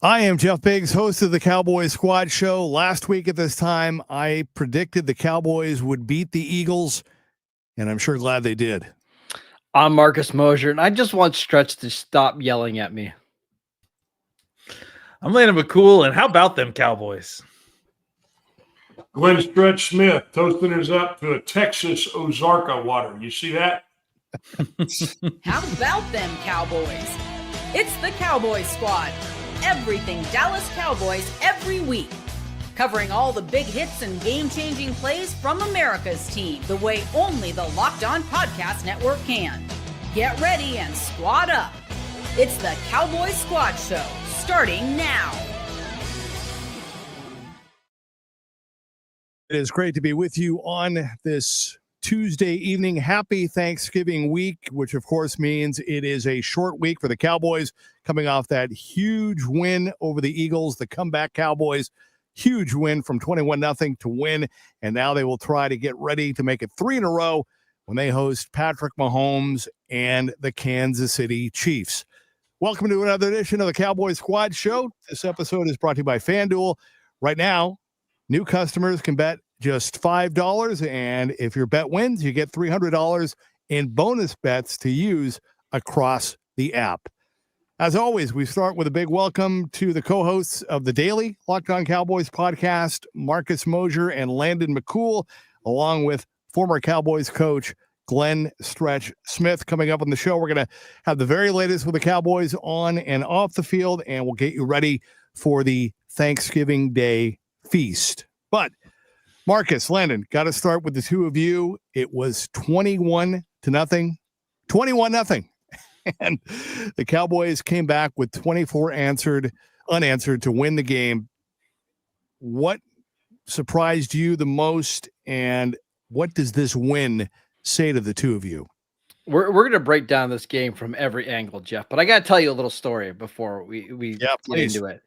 I am Jeff Biggs, host of the Cowboys Squad Show. Last week at this time, I predicted the Cowboys would beat the Eagles, and I'm sure glad they did. I'm Marcus Mosher, and I just want Stretch to stop yelling at me. I'm Landon McCool, and how about them Cowboys? Glenn Stretch Smith toasting us up to a Texas Ozarka water. You see that? How about them Cowboys? It's the Cowboys Squad. Everything Dallas Cowboys every week. Covering all the big hits and game-changing plays from America's team, the way only the Locked On Podcast Network can. Get ready and squad up. It's the Cowboys Squad Show, starting now. It is great to be with you on this Tuesday evening. Happy Thanksgiving week, which of course means it is a short week for the Cowboys coming off that huge win over the Eagles, the comeback Cowboys. Huge win from 21-0 to win, and now they will try to get ready to make it 3 in a row when they host Patrick Mahomes and the Kansas City Chiefs. Welcome to another edition of the Cowboys Squad Show. This episode is brought to you by FanDuel. Right now, new customers can bet just $5, and if your bet wins, you get $300 in bonus bets to use across the app. As always, we start with a big welcome to the co-hosts of the daily Locked On Cowboys podcast, Marcus Mosher and Landon McCool, along with former Cowboys coach Glenn Stretch Smith. Coming up on the show, we're going to have the very latest with the Cowboys on and off the field, and we'll get you ready for the Thanksgiving Day feast. But Marcus, Landon, got to start with the two of you. It was 21-0, 21-0. And the Cowboys came back with 24 unanswered to win the game. What surprised you the most, and what does this win say to the two of you? We're going to break down this game from every angle, Jeff, but I got to tell you a little story before we get into it.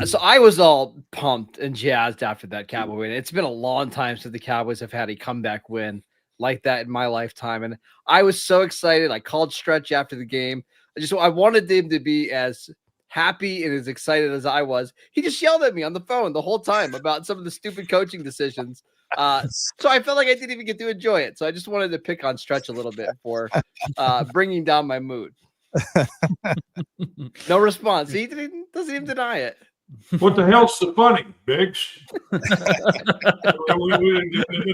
So I was all pumped and jazzed after that Cowboy win. It's been a long time since the Cowboys have had a comeback win like that in my lifetime, and I was so excited. I called Stretch after the game. I wanted him to be as happy and as excited as I was. He just yelled at me on the phone the whole time about some of the stupid coaching decisions. So I felt like I didn't even get to enjoy it. So I just wanted to pick on Stretch a little bit for bringing down my mood. No response. He doesn't even deny it. What the hell's so funny, Biggs? The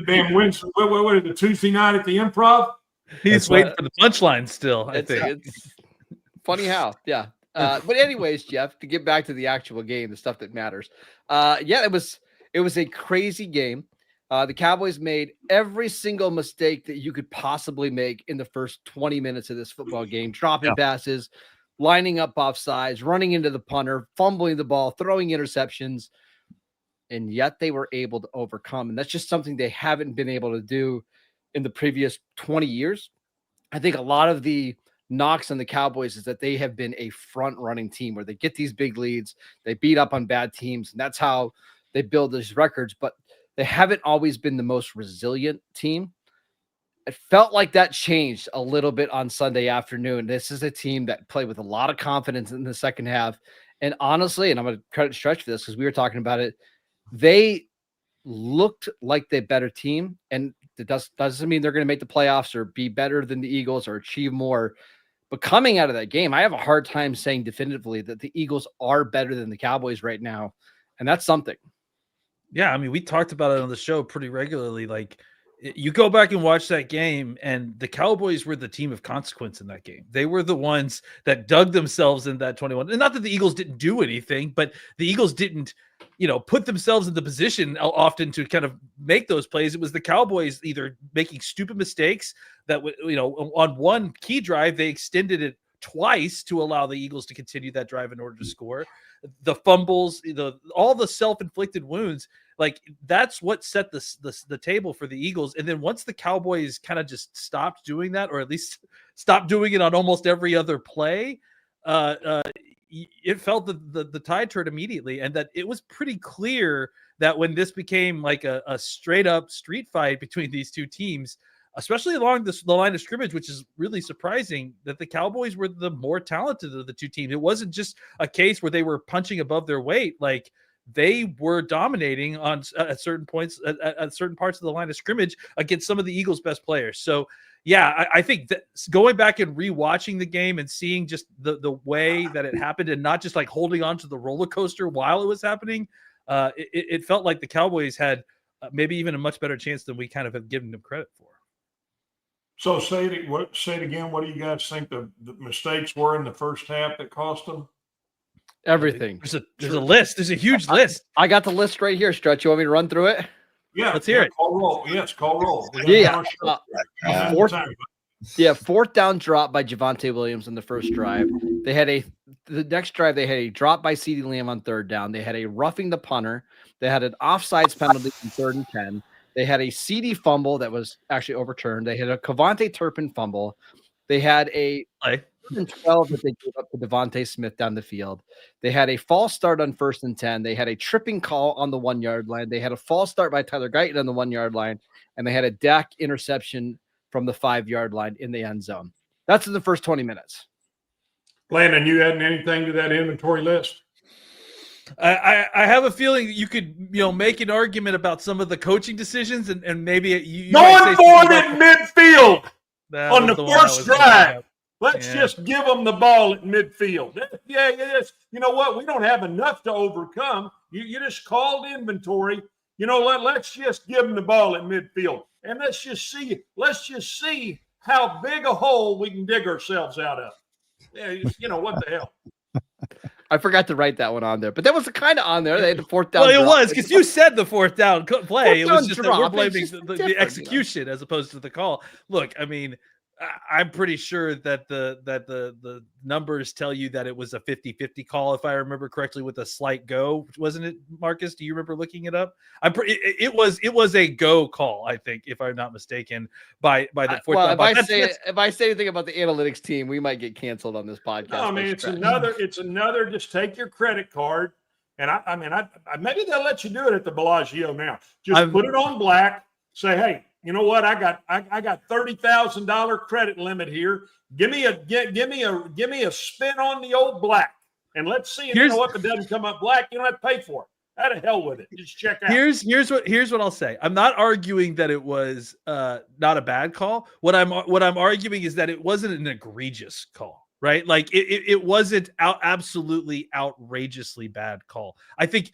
damn wins. What is the Tuesday night at the Improv? He's waiting for the punchline still, I think. It's funny how, yeah. But anyways, Jeff, to get back to the actual game, the stuff that matters. It was a crazy game. The Cowboys made every single mistake that you could possibly make in the first 20 minutes of this football game, dropping passes, lining up offsides, running into the punter, fumbling the ball, throwing interceptions, and yet they were able to overcome. And that's just something they haven't been able to do in the previous 20 years. I think a lot of the knocks on the Cowboys is that they have been a front-running team where they get these big leads, they beat up on bad teams, and that's how they build these records. But they haven't always been the most resilient team. It felt like that changed a little bit on Sunday afternoon. This is a team that played with a lot of confidence in the second half. And honestly, and I'm going to credit Stretch for this because we were talking about it, they looked like the better team. And it doesn't mean they're going to make the playoffs or be better than the Eagles or achieve more. But coming out of that game, I have a hard time saying definitively that the Eagles are better than the Cowboys right now. And that's something. Yeah, I mean, we talked about it on the show pretty regularly. Like, you go back and watch that game, and the Cowboys were the team of consequence in that game. They were the ones that dug themselves in that 21. And not that the Eagles didn't do anything, but the Eagles didn't, put themselves in the position often to kind of make those plays. It was the Cowboys either making stupid mistakes that, on one key drive, they extended it twice to allow the Eagles to continue that drive in order to score. The fumbles, all the self-inflicted wounds, like that's what set the table for the Eagles. And then once the Cowboys kind of just stopped doing that, or at least stopped doing it on almost every other play, it felt the tide turned immediately, and that it was pretty clear that when this became like a straight up street fight between these two teams, especially along the line of scrimmage, which is really surprising that the Cowboys were the more talented of the two teams. It wasn't just a case where they were punching above their weight. Like, they were dominating on at certain points, at certain parts of the line of scrimmage against some of the Eagles' best players. So, yeah, I think that going back and rewatching the game and seeing just the way that it happened, and not just like holding on to the roller coaster while it was happening, it felt like the Cowboys had maybe even a much better chance than we kind of have given them credit for. So say it again. What do you guys think the mistakes were in the first half that cost them? Everything. There's a list. There's a huge list. I got the list right here, Stretch. You want me to run through it? Yeah, let's hear it. Call roll. Yes, call roll. Yeah. Yeah. Fourth down drop by Javonte Williams in the first drive. The next drive, they had a drop by CeeDee Lamb on third down. They had a roughing the punter. They had an offsides penalty in 3rd and 10. They had a CD fumble that was actually overturned. They had a Kevontae Turpin fumble. They had a 3rd and 12 that they gave up to Devontae Smith down the field. They had a false start on 1st and 10. They had a tripping call on the 1-yard line. They had a false start by Tyler Guyton on the 1-yard line. And they had a Dak interception from the 5-yard line in the end zone. That's in the first 20 minutes. Landon, you adding anything to that inventory list? I have a feeling that you could, make an argument about some of the coaching decisions, and maybe you going for it at midfield on the first drive. Let's just give them the ball at midfield. Yeah, yes. You know what? We don't have enough to overcome. You just called inventory. Let's just give them the ball at midfield, and let's just see how big a hole we can dig ourselves out of. Yeah, what the hell? I forgot to write that one on there, but that was kind of on there. They had the 4th down. Well, it was because you said the 4th down play. It was just that we're blaming the execution as opposed to the call. Look, I mean, I'm pretty sure that the numbers tell you that it was a 50-50 call, if I remember correctly, with a slight go, wasn't it, Marcus? Do you remember looking it up? It was a go call, I think, if I'm not mistaken, by the 4th down. If I say anything about the analytics team, we might get canceled on this podcast. No, I mean, it's another. Just take your credit card, and I maybe they'll let you do it at the Bellagio now. Just put it on black. Say, hey. You know what? I got $30,000 credit limit here. Give me a spin on the old black, and let's see. If it doesn't come up black, you don't have to pay for it. Out of hell with it. Just check out. Here's what I'll say. I'm not arguing that it was not a bad call. What I'm arguing is that it wasn't an egregious call, right? Like it wasn't absolutely outrageously bad call. I think.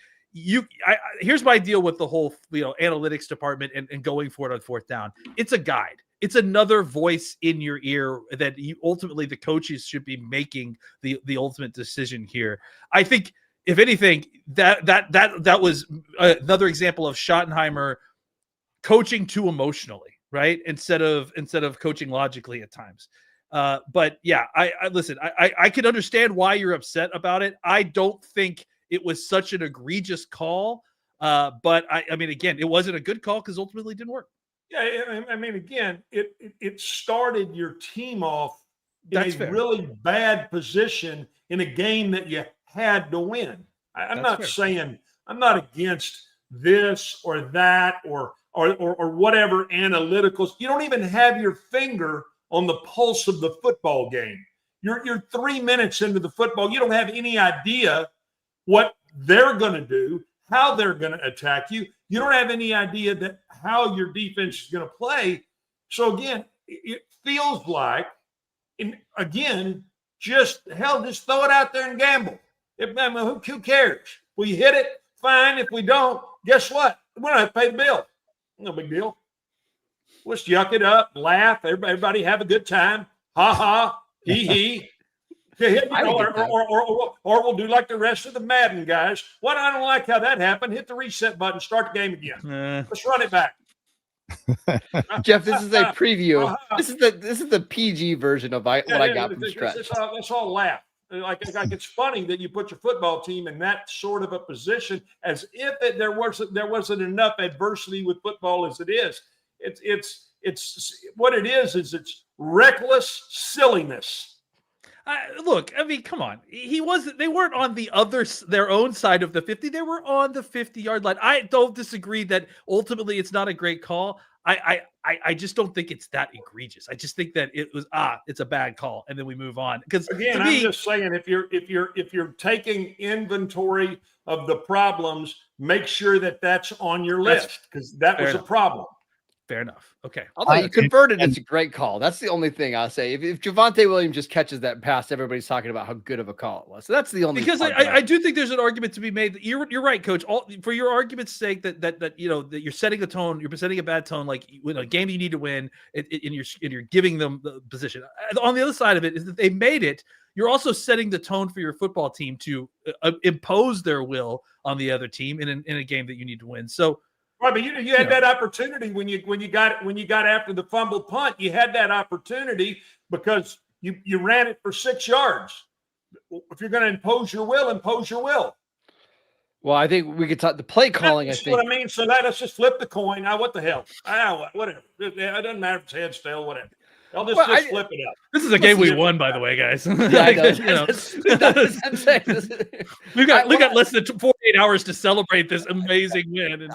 Here's my deal with the whole analytics department and going for it on 4th down. It's a guide. It's another voice in your ear that ultimately the coaches should be making the ultimate decision here. I think if anything, that was another example of Schottenheimer coaching too emotionally, right? Instead of coaching logically at times. But yeah, I listen. I can understand why you're upset about it. I don't think it was such an egregious call, but I mean, again, it wasn't a good call because ultimately it didn't work. Yeah, I mean, again, it started your team off in a really bad position in a game that you had to win. I'm not saying I'm not against this or that or whatever analyticals. You don't even have your finger on the pulse of the football game. You're 3 minutes into the football. You don't have any idea what they're going to do, how they're going to attack you. You don't have any idea that how your defense is going to play. So, again, it feels like, just throw it out there and gamble. Who cares? We hit it, fine. If we don't, guess what? We don't have to pay the bill. No big deal. Let's yuck it up, laugh. Everybody have a good time. Ha ha, hee hee. Or we'll do like the rest of the Madden guys. What I don't like how that happened. Hit the reset button. Start the game again. Let's run it back. Jeff, this is a preview. This is the PG version of what I got from Stretch. Let's all laugh. Like it's funny that you put your football team in that sort of a position, as if there wasn't enough adversity with football as it is. It's what it is it's reckless silliness. Look, I mean, come on. They weren't on their own side of the 50. They were on the 50-yard line. I don't disagree that ultimately it's not a great call. I just don't think it's that egregious. I just think that it's a bad call, and then we move on. Because again, I'm just saying, if you're taking inventory of the problems, make sure that that's on your list, because that was a problem. Fair enough. Okay. Although you converted, it's a great call. That's the only thing I'll say. If Javonte Williams just catches that pass, everybody's talking about how good of a call it was. So that's the only. Because I do think there's an argument to be made that you're right, Coach. For your argument's sake, that you're setting a tone, you're setting a bad tone, like in a game you need to win, and you're giving them the position. On the other side of it is that they made it. You're also setting the tone for your football team to impose their will on the other team in a game that you need to win. So. Right, but you had that opportunity when you got after the fumble punt. You had that opportunity because you ran it for 6 yards. If you're going to impose your will. Well, I think we could talk the play calling. That's what I mean. So let's just flip the coin. What the hell? Whatever. It doesn't matter if it's heads, tail, whatever. I'll just flip it up. This is a game we won, by the way, guys. Yeah, I know. We got less than 48 hours to celebrate this amazing win.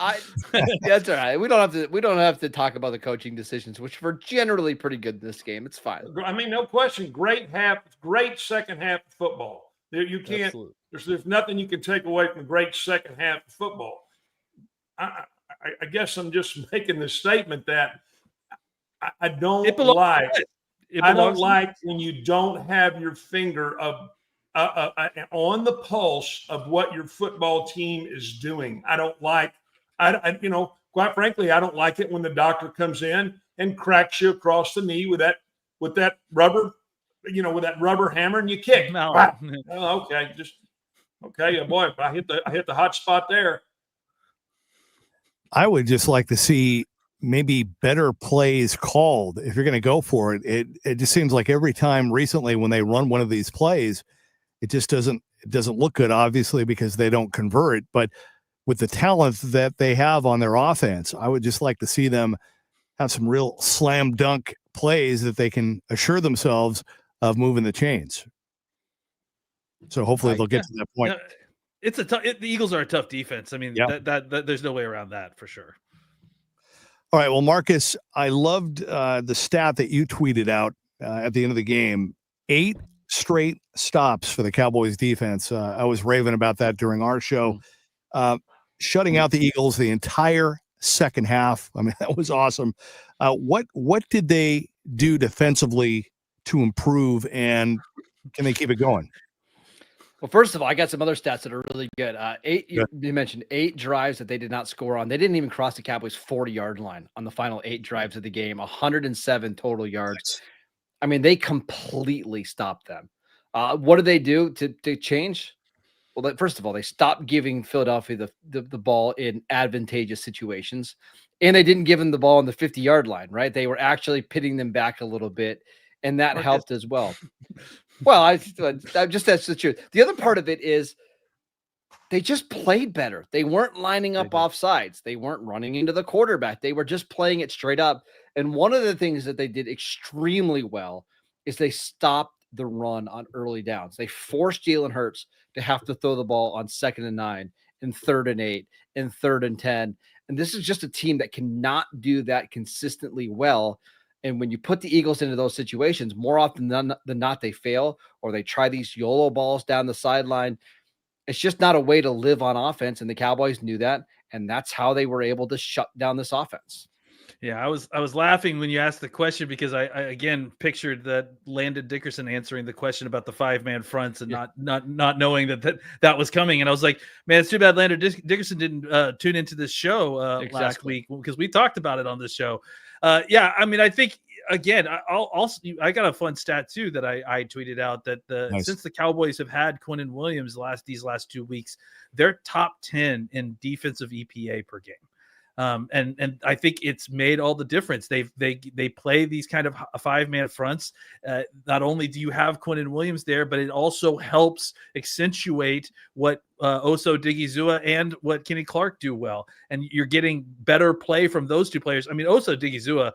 That's all right. We don't have to talk about the coaching decisions, which were generally pretty good in this game. It's fine. I mean, no question. Great second half of football. You can't. Absolutely. There's nothing you can take away from a great second half of football. I guess I'm just making the statement that. I don't like when you don't have your finger on the pulse of what your football team is doing. Quite frankly, I don't like it when the doctor comes in and cracks you across the knee with that rubber hammer and you kick. No. Okay, boy, I hit the hot spot there. I would just like to see maybe better plays called if you're going to go for it. It just seems like every time recently when they run one of these plays, it just doesn't look good, obviously, because they don't convert. But with the talent that they have on their offense, I would just like to see them have some real slam dunk plays that they can assure themselves of moving the chains. So hopefully they'll get to that point. The Eagles are a tough defense. I mean, that there's no way around that for sure. All right. Well, Marcus, I loved the stat that you tweeted out at the end of the game. 8 straight stops for the Cowboys defense. I was raving about that during our show. Shutting out the Eagles the entire second half. I mean, that was awesome. What did they do defensively to improve, and can they keep it going? Well, first of all, I got some other stats that are really good. You mentioned 8 drives that they did not score on. They didn't even cross the Cowboys' 40-yard line on the final 8 drives of the game. 107 total yards. Nice. I mean, they completely stopped them. What did they do to change? Well, first of all, they stopped giving Philadelphia the ball in advantageous situations, and they didn't give them the ball on the 50-yard line, right? They were actually pitting them back a little bit, and that helped as well. Well, that's the truth. The other part of it is they just played better. They weren't lining up off sides. They weren't running into the quarterback. They were just playing it straight up. And one of the things that they did extremely well is they stopped the run on early downs. They forced Jalen Hurts to have to throw the ball on 2nd and 9 and 3rd and 8 and 3rd and 10. And this is just a team that cannot do that consistently well. And when you put the Eagles into those situations, more often than not, they fail, or they try these YOLO balls down the sideline. It's just not a way to live on offense. And the Cowboys knew that. And that's how they were able to shut down this offense. Yeah, I was laughing when you asked the question because I again pictured that Landon Dickerson answering the question about the 5-man fronts and not knowing that was coming. And I was like, man, it's too bad Landon Dickerson didn't tune into this show last week because we talked about it on this show. Yeah, I mean, I think again, I got a fun stat too that I tweeted out that since the Cowboys have had Quinnen Williams these last 2 weeks, they're top 10 in defensive EPA per game. And I think it's made all the difference. They play these kind of 5-man fronts. Not only do you have Quinnen Williams there, but it also helps accentuate what Oso Digizua and what Kenny Clark do well. And you're getting better play from those two players. I mean, Oso Digizua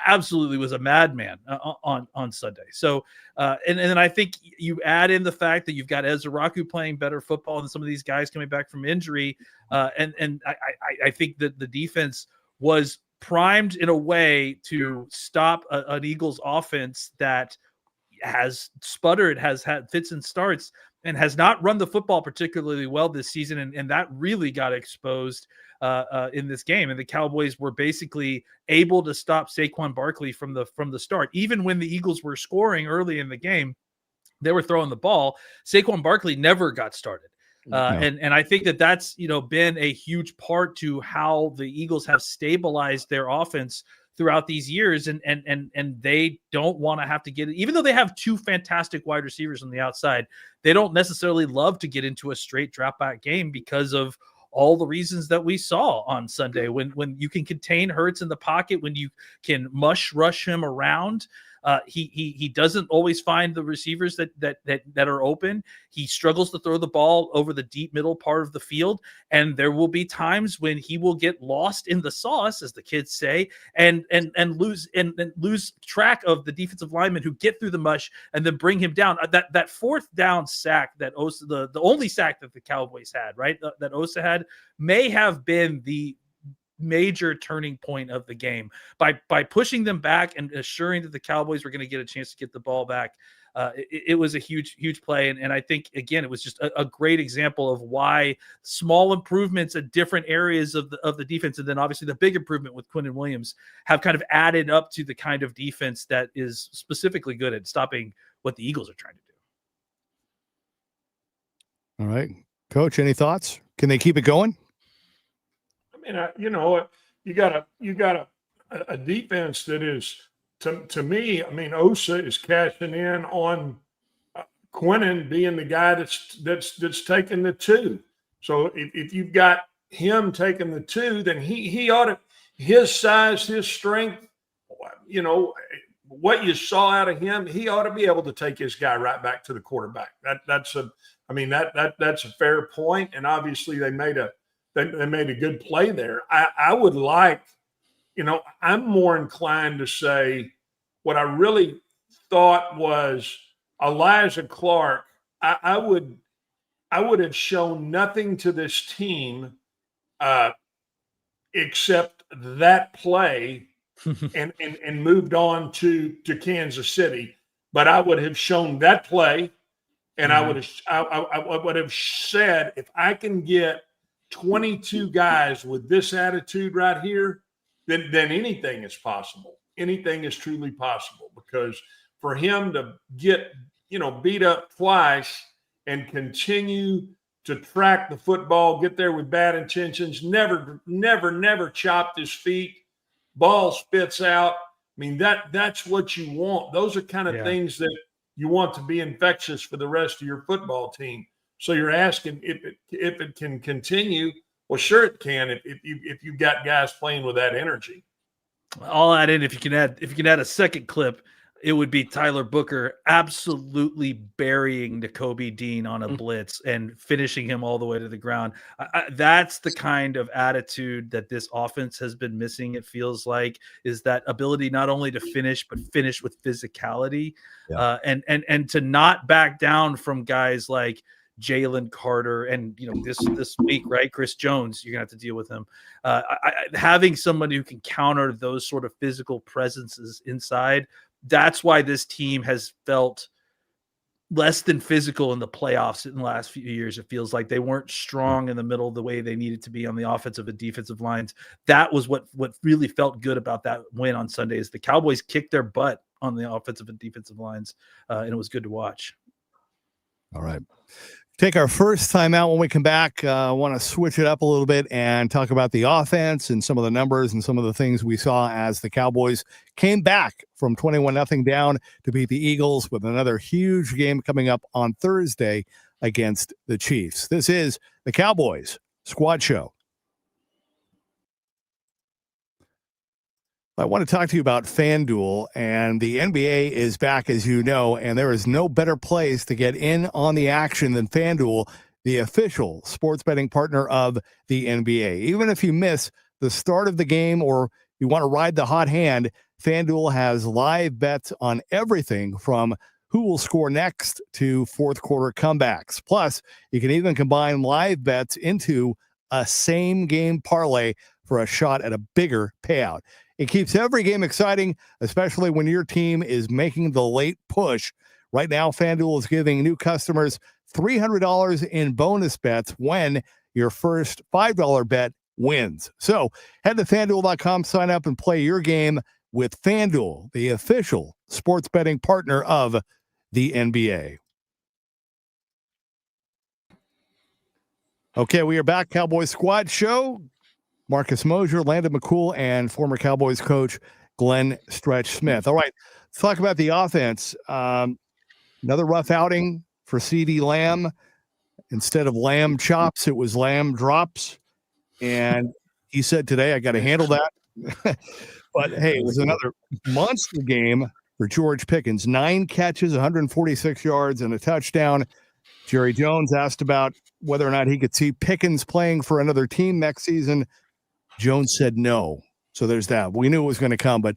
absolutely was a madman on Sunday. So, and then I think you add in the fact that you've got Ezraku playing better football than some of these guys coming back from injury. And I think that the defense was primed in a way to stop an Eagles offense that has sputtered, has had fits and starts, and has not run the football particularly well this season. And that really got exposed in this game. And the Cowboys were basically able to stop Saquon Barkley from the start. Even when the Eagles were scoring early in the game, they were throwing the ball. Saquon Barkley never got started. And I think that's, been a huge part to how the Eagles have stabilized their offense throughout these years. And they don't want to have to get it, even though they have two fantastic wide receivers on the outside, they don't necessarily love to get into a straight drop back game because of all the reasons that we saw on Sunday. When you can contain Hurts in the pocket, when you can rush him around, he doesn't always find the receivers that are open. He struggles to throw the ball over the deep middle part of the field, and there will be times when he will get lost in the sauce, as the kids say, and lose track of the defensive linemen who get through the mush and then bring him down. That fourth down sack that Osa, the only sack that the Cowboys had, right, that Osa had, may have been the major turning point of the game by pushing them back and assuring that the Cowboys were going to get a chance to get the ball back. It was a huge play. And I think, again, it was just a great example of why small improvements at different areas of the defense, and then obviously the big improvement with Quinnen Williams, have kind of added up to the kind of defense that is specifically good at stopping what the Eagles are trying to do. All right, Coach, any thoughts? Can they keep it going? I mean, you got a defense that is, to me, I mean, Osa is cashing in on Quinnen being the guy that's taking the two. So if you've got him taking the two, then he ought to, his size, his strength, what you saw out of him, he ought to be able to take his guy right back to the quarterback. That's a fair point, and obviously they made a good play there. I would like, I'm more inclined to say what I really thought was Elijah Clark. I would have shown nothing to this team except that play and moved on to Kansas City. But I would have shown that play, and I would have said, if I can get 22 guys with this attitude right here, then anything is possible. Anything is truly possible, because for him to get, beat up twice and continue to track the football, get there with bad intentions, never chopped his feet, ball spits out. I mean, that's what you want. Those are kind of things that you want to be infectious for the rest of your football team. So you're asking if it can continue. Well, sure it can if you've got guys playing with that energy. I'll add in, if you can add a second clip, it would be Tyler Booker absolutely burying Nakobe Dean on a blitz and finishing him all the way to the ground. That's the kind of attitude that this offense has been missing. It feels like, is that ability not only to finish, but finish with physicality, and to not back down from guys like Jalen Carter, and this week, right, Chris Jones, you're gonna have to deal with him. Having somebody who can counter those sort of physical presences inside, that's why this team has felt less than physical in the playoffs in the last few years. It feels like they weren't strong in the middle the way they needed to be on the offensive and defensive lines. That was what really felt good about that win on Sunday, is the Cowboys kicked their butt on the offensive and defensive lines, and it was good to watch. All right. Take our first time out. When we come back, I want to switch it up a little bit and talk about the offense and some of the numbers and some of the things we saw as the Cowboys came back from 21-0 down to beat the Eagles with another huge game coming up on Thursday against the Chiefs. This is the Cowboys Squad Show. I want to talk to you about FanDuel, and the NBA is back, as you know, and there is no better place to get in on the action than FanDuel. the official sports betting partner of the NBA. Even if you miss the start of the game or you want to ride the hot hand, FanDuel has live bets on everything from who will score next to fourth quarter comebacks. Plus, you can even combine live bets into a same game parlay for a shot at a bigger payout. It keeps every game exciting, especially when your team is making the late push. Right now, FanDuel is giving new customers $300 in bonus bets when your first $5 bet wins. So head to FanDuel.com, sign up, and play your game with FanDuel, the official sports betting partner of the NBA. Okay, we are back. Cowboys Squad Show. Marcus Mosher, Landon McCool, and former Cowboys coach Glenn Stretch Smith. All right, let's talk about the offense. Another rough outing for CeeDee Lamb. Instead of lamb chops, it was lamb drops. And he said today, I got to handle that. But, hey, it was another monster game for George Pickens. 9 catches, 146 yards, and a touchdown. Jerry Jones asked about whether or not he could see Pickens playing for another team next season. Jones said no. So there's that. We knew it was going to come. But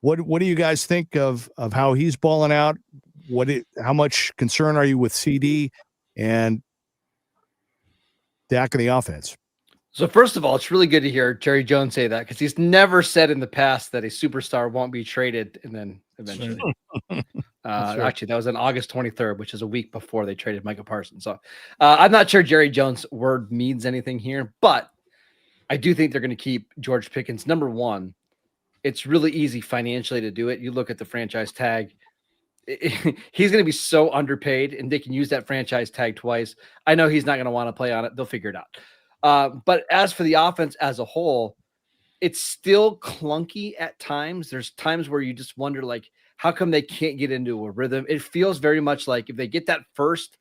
what do you guys think of how he's balling out? How much concern are you with CD and Dak in the offense? So first of all, it's really good to hear Jerry Jones say that because he's never said in the past that a superstar won't be traded and then eventually. Actually, that was on August 23rd, which is a week before they traded Micah Parsons. So I'm not sure Jerry Jones' word means anything here, but I do think they're going to keep George Pickens. Number one, it's really easy financially to do it. You look at the franchise tag. He's going to be so underpaid, and they can use that franchise tag twice. I know he's not going to want to play on it. They'll figure it out. But as for the offense as a whole, it's still clunky at times. There's times where you just wonder, like, how come they can't get into a rhythm? It feels very much like if they get that first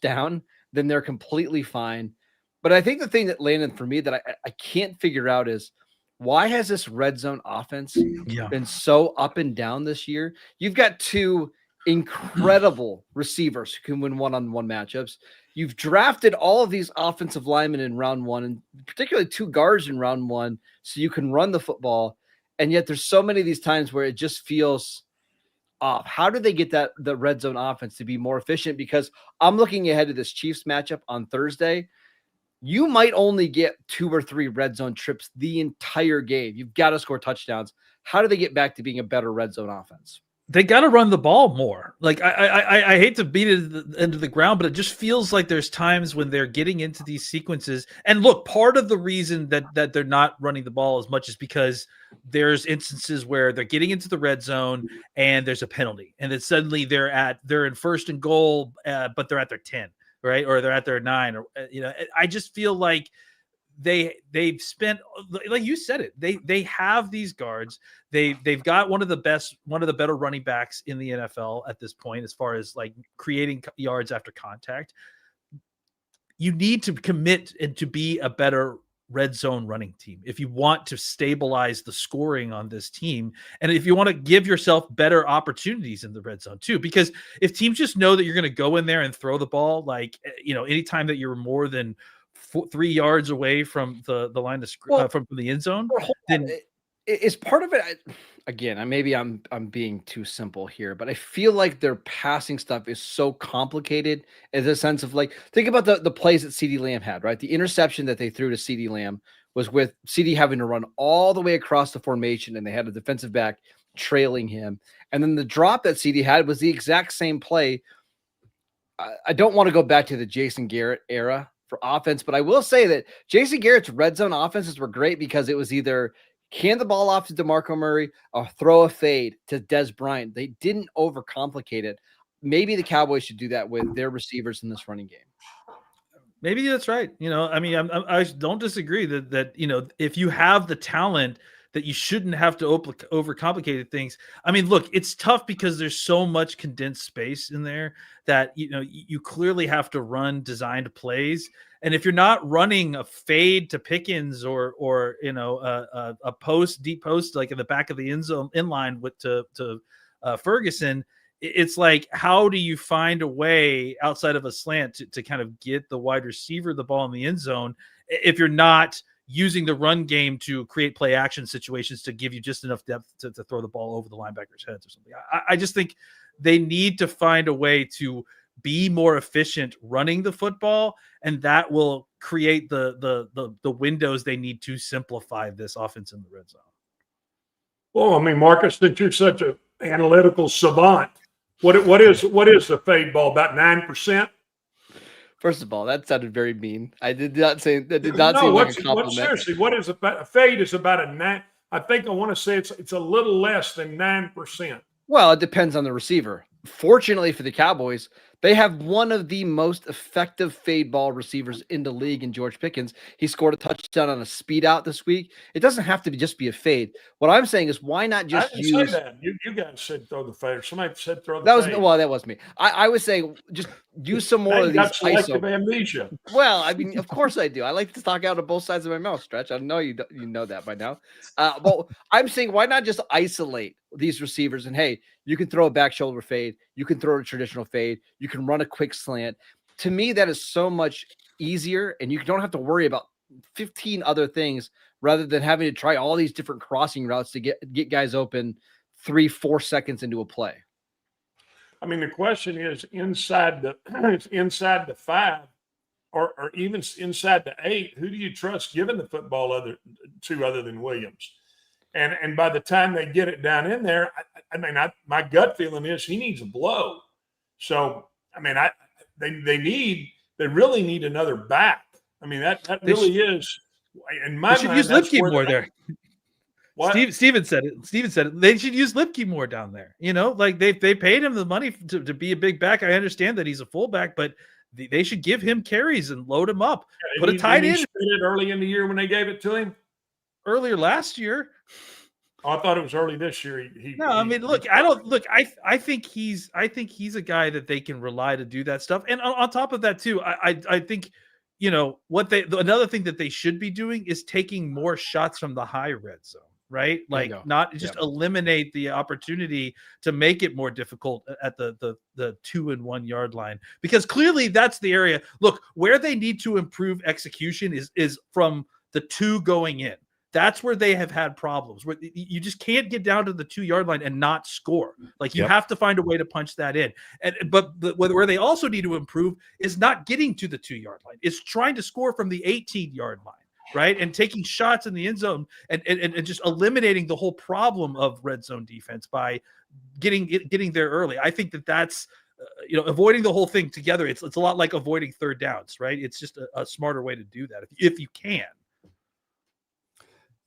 down, then they're completely fine. But I think the thing that Landon, for me, that I can't figure out is why has this red zone offense been so up and down this year? You've got 2 incredible receivers who can win one-on-one matchups. You've drafted all of these offensive linemen in round 1, and particularly 2 guards in round 1, so you can run the football. And yet there's so many of these times where it just feels off. How do they get the red zone offense to be more efficient? Because I'm looking ahead to this Chiefs matchup on Thursday. You might only get 2 or 3 red zone trips the entire game. You've got to score touchdowns. How do they get back to being a better red zone offense? They got to run the ball more. Like I hate to beat it into the ground, but it just feels like there's times when they're getting into these sequences. And look, part of the reason that they're not running the ball as much is because there's instances where they're getting into the red zone and there's a penalty, and then suddenly they're in first and goal, but they're at their 10. Right, or they're at their 9, or I just feel like they've spent, like you said it, they have these guards. They've got one of the better running backs in the NFL at this point as far as like creating yards after contact. You need to commit and to be a better red zone running team if you want to stabilize the scoring on this team, and if you want to give yourself better opportunities in the red zone too. Because if teams just know that you're going to go in there and throw the ball, like anytime that you're more than 3 yards away from the line of from the end zone, then is part of it. Again, maybe I'm being too simple here, but I feel like their passing stuff is so complicated in the sense of, like, think about the plays that CeeDee Lamb had, right? The interception that they threw to CeeDee Lamb was with CeeDee having to run all the way across the formation, and they had a defensive back trailing him. And then the drop that CeeDee had was the exact same play. I don't want to go back to the Jason Garrett era for offense, but I will say that Jason Garrett's red zone offenses were great because it was either hand the ball off to DeMarco Murray or throw a fade to Des Bryant. They didn't overcomplicate it. Maybe the Cowboys should do that with their receivers in this running game. Maybe that's right. I don't disagree that if you have the talent, that you shouldn't have to overcomplicate things. I mean, look, it's tough because there's so much condensed space in there that, you clearly have to run designed plays. And if you're not running a fade to Pickens or a deep post, like in the back of the end zone in line to Ferguson, it's like, how do you find a way outside of a slant to kind of get the wide receiver the ball in the end zone if you're not using the run game to create play action situations to give you just enough depth to throw the ball over the linebackers' heads or something? I just think they need to find a way to be more efficient running the football, and that will create the windows they need to simplify this offense in the red zone. Well, I mean, Marcus, that you're such an analytical savant. What is the fade ball? About 9%? First of all, that sounded very mean. I did not say that. Did not No, seem like a compliment. seriously, what is a fade? Is about a 9. I think I want to say it's a little less than 9%. Well, it depends on the receiver. Fortunately for the Cowboys, they have one of the most effective fade ball receivers in the league in George Pickens. He scored a touchdown on a speed out this week. It doesn't have to just be a fade. What I'm saying is, why not just use? Say that. You guys said throw the fade. Somebody said throw the fade. That was me. I was saying just use some more of these selective amnesia. Well, I mean, of course I do. I like to talk out of both sides of my mouth, Stretch. I know you know that by now. But I'm saying, why not just isolate these receivers and, hey, you can throw a back shoulder fade, you can throw a traditional fade, you can run a quick slant. To me, that is so much easier, and you don't have to worry about 15 other things rather than having to try all these different crossing routes to get guys open 3-4 seconds into a play. I mean, the question is inside the 5 or even inside the 8, who do you trust giving the football other than Williams? And by the time they get it down in there, my gut feeling is he needs a blow. So, I mean, they really need another back. I mean, that really is. In my mind, use Lipke more there. What? Steven said it. They should use Lipke more down there. You know, like they paid him the money to be a big back. I understand that he's a fullback, but they should give him carries and load him up. Put a tight end. It early in the year when they gave it to him. Earlier last year. Oh, I thought it was early this year. I think he's a guy that they can rely to do that stuff. And on top of that too, I think, you know, another thing that they should be doing is taking more shots from the high red zone, right? Like not just eliminate the opportunity to make it more difficult at the 2 and 1 yard line, because clearly that's the area. Look, where they need to improve execution is from the 2 going in. That's where they have had problems, where you just can't get down to the 2 yard line and not score. Like you have to find a way to punch that in. But where they also need to improve is not getting to the 2 yard line. It's trying to score from the 18 yard line, right? And taking shots in the end zone and just eliminating the whole problem of red zone defense by getting there early. I think that's avoiding the whole thing together. It's a lot like avoiding third downs, right? It's just a smarter way to do that if you can.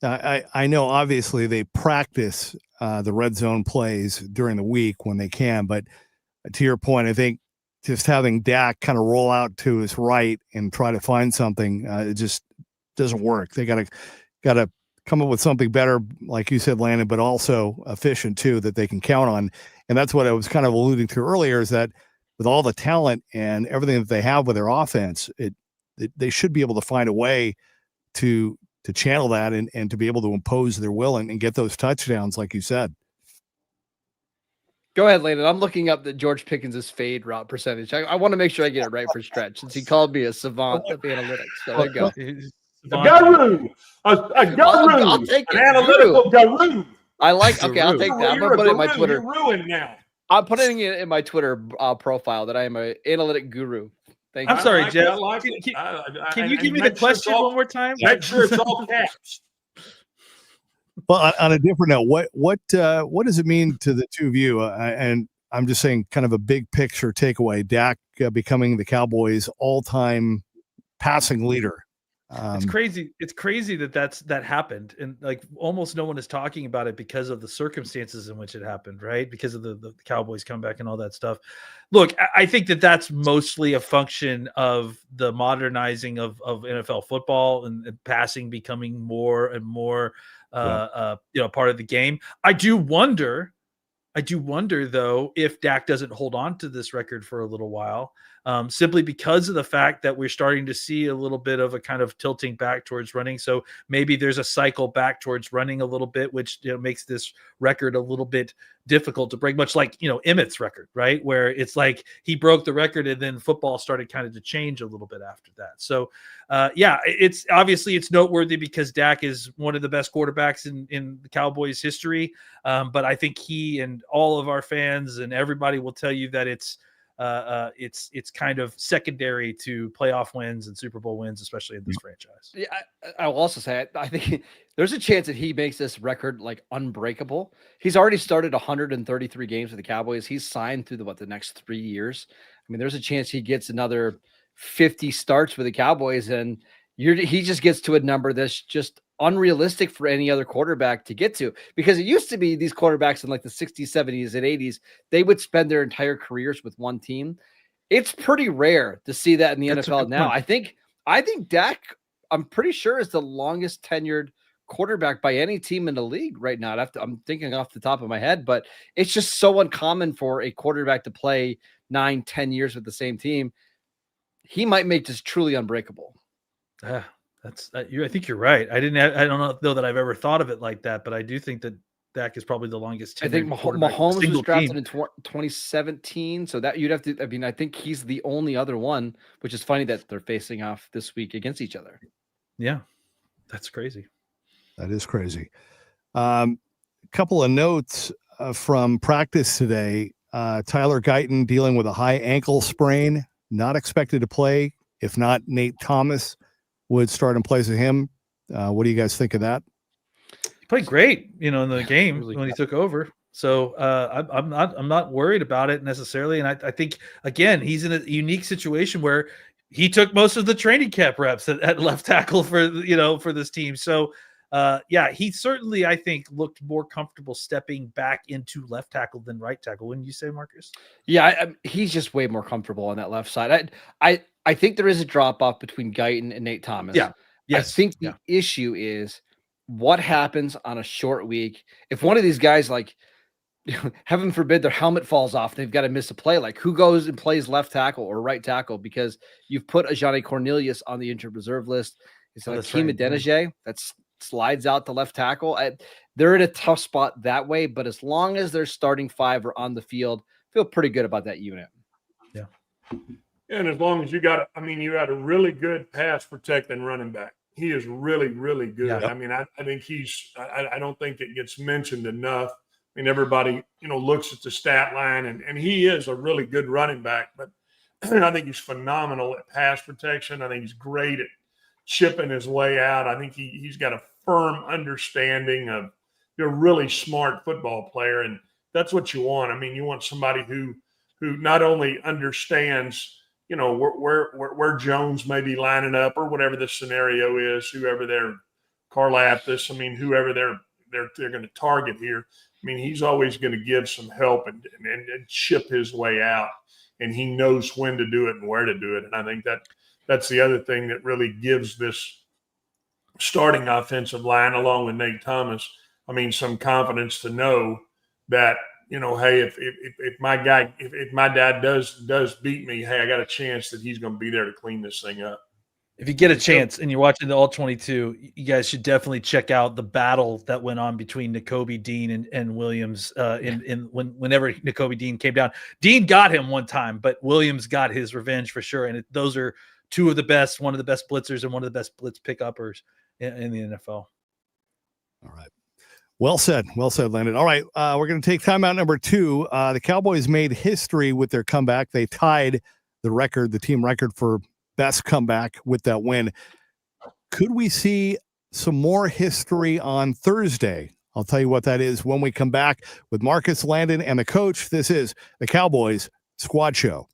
I know obviously they practice the red zone plays during the week when they can, but to your point, I think just having Dak kind of roll out to his right and try to find something, it just doesn't work. They got to come up with something better, like you said, Landon, but also efficient too, that they can count on. And that's what I was kind of alluding to earlier, is that with all the talent and everything that they have with their offense, they should be able to find a way to channel that and to be able to impose their will and get those touchdowns, like you said. Go ahead, Landon. I'm looking up the George Pickens' fade route percentage. I want to make sure I get it right for Stretch, since he called me a savant of analytics. So there you go. A guru. A guru. I'll take it. An analytical guru. I like. Okay, I'll take that. I'm gonna put it in my Twitter. You're ruined now. I'm putting it in my Twitter profile that I am an analytic guru. Thank you. I'm sorry, Jeff. Can you give me the question one more time? Make sure it's all caps. Well, on a different note, what does it mean to the two of you? And I'm just saying, kind of a big picture takeaway: Dak becoming the Cowboys' all-time passing leader. It's crazy. It's crazy that happened, and like almost no one is talking about it because of the circumstances in which it happened, right? Because of the Cowboys comeback and all that stuff. Look, I think that that's mostly a function of the modernizing of NFL football and passing becoming more and more, part of the game. I do wonder though, if Dak doesn't hold on to this record for a little while, simply because of the fact that we're starting to see a little bit of a kind of tilting back towards running. So maybe there's a cycle back towards running a little bit, which makes this record a little bit difficult to break, much like Emmett's record, right? Where it's like he broke the record and then football started kind of to change a little bit after that. So it's obviously it's noteworthy because Dak is one of the best quarterbacks in the Cowboys history. But I think he and all of our fans and everybody will tell you that it's kind of secondary to playoff wins and Super Bowl wins, especially in this franchise. Yeah, I will also say I think there's a chance that he makes this record like unbreakable. He's already started 133 games with the Cowboys. He's signed through the next 3 years. I mean, there's a chance he gets another 50 starts with the Cowboys, and he just gets to a number that's just unrealistic for any other quarterback to get to, because it used to be these quarterbacks in like the 60s, 70s, and 80s, they would spend their entire careers with one team. It's pretty rare to see that in the NFL now. I think Dak, I'm pretty sure, is the longest tenured quarterback by any team in the league right now. I'm thinking off the top of my head, but it's just so uncommon for a quarterback to play 9-10 years with the same team. He might make this truly unbreakable. I think you're right. I don't know that I've ever thought of it like that, but I do think that Dak is probably the longest. I think Mahomes was drafted in 2017, so that you'd have to. I mean, I think he's the only other one, which is funny that they're facing off this week against each other. Yeah, that's crazy. That is crazy. Couple of notes from practice today. Tyler Guyton dealing with a high ankle sprain, not expected to play. If not, Nate Thomas would start in place of him. What do you guys think of that? He played great, in the game when he took over. So I'm not worried about it necessarily. And I think, again, he's in a unique situation where he took most of the training camp reps at left tackle for this team. So he certainly, I think, looked more comfortable stepping back into left tackle than right tackle. Wouldn't you say, Marcus? Yeah, he's just way more comfortable on that left side. I think there is a drop off between Guyton and Nate Thomas. Yeah. Yes. I think the issue is what happens on a short week. If one of these guys, like, heaven forbid, their helmet falls off, they've got to miss a play. Like, who goes and plays left tackle or right tackle? Because you've put Ajani Cornelius on the injured reserve list. It's like Hakeem Adeniji that slides out to left tackle. They're in a tough spot that way, but as long as their starting five are on the field, I feel pretty good about that unit. Yeah. And as long as you got a really good pass protecting running back. He is really, really good. Yeah. I mean, I think I don't think it gets mentioned enough. I mean, everybody, looks at the stat line, and he is a really good running back, but I think he's phenomenal at pass protection. I think he's great at chipping his way out. I think he's got a firm understanding of a really smart football player, and that's what you want. I mean, you want somebody who not only understands where Jones may be lining up or whatever the scenario is, whoever they're Karlaftis, whoever they're going to target here. I mean, he's always going to give some help and chip his way out, and he knows when to do it and where to do it. And I think that's the other thing that really gives this starting offensive line, along with Nate Thomas, some confidence to know that, hey, if my dad does beat me, hey, I got a chance that he's going to be there to clean this thing up. If you get a chance and you're watching the All-22, you guys should definitely check out the battle that went on between Nakobe Dean and Williams whenever Nakobe Dean came down. Dean got him one time, but Williams got his revenge for sure. And those are two of the best, one of the best blitzers and one of the best blitz pick-uppers in the NFL. All right. Well said, Landon. All right, we're going to take timeout number 2. The Cowboys made history with their comeback. They tied the team record for best comeback with that win. Could we see some more history on Thursday? I'll tell you what that is when we come back with Marcus, Landon, and the coach. This is the Cowboys Squad Show.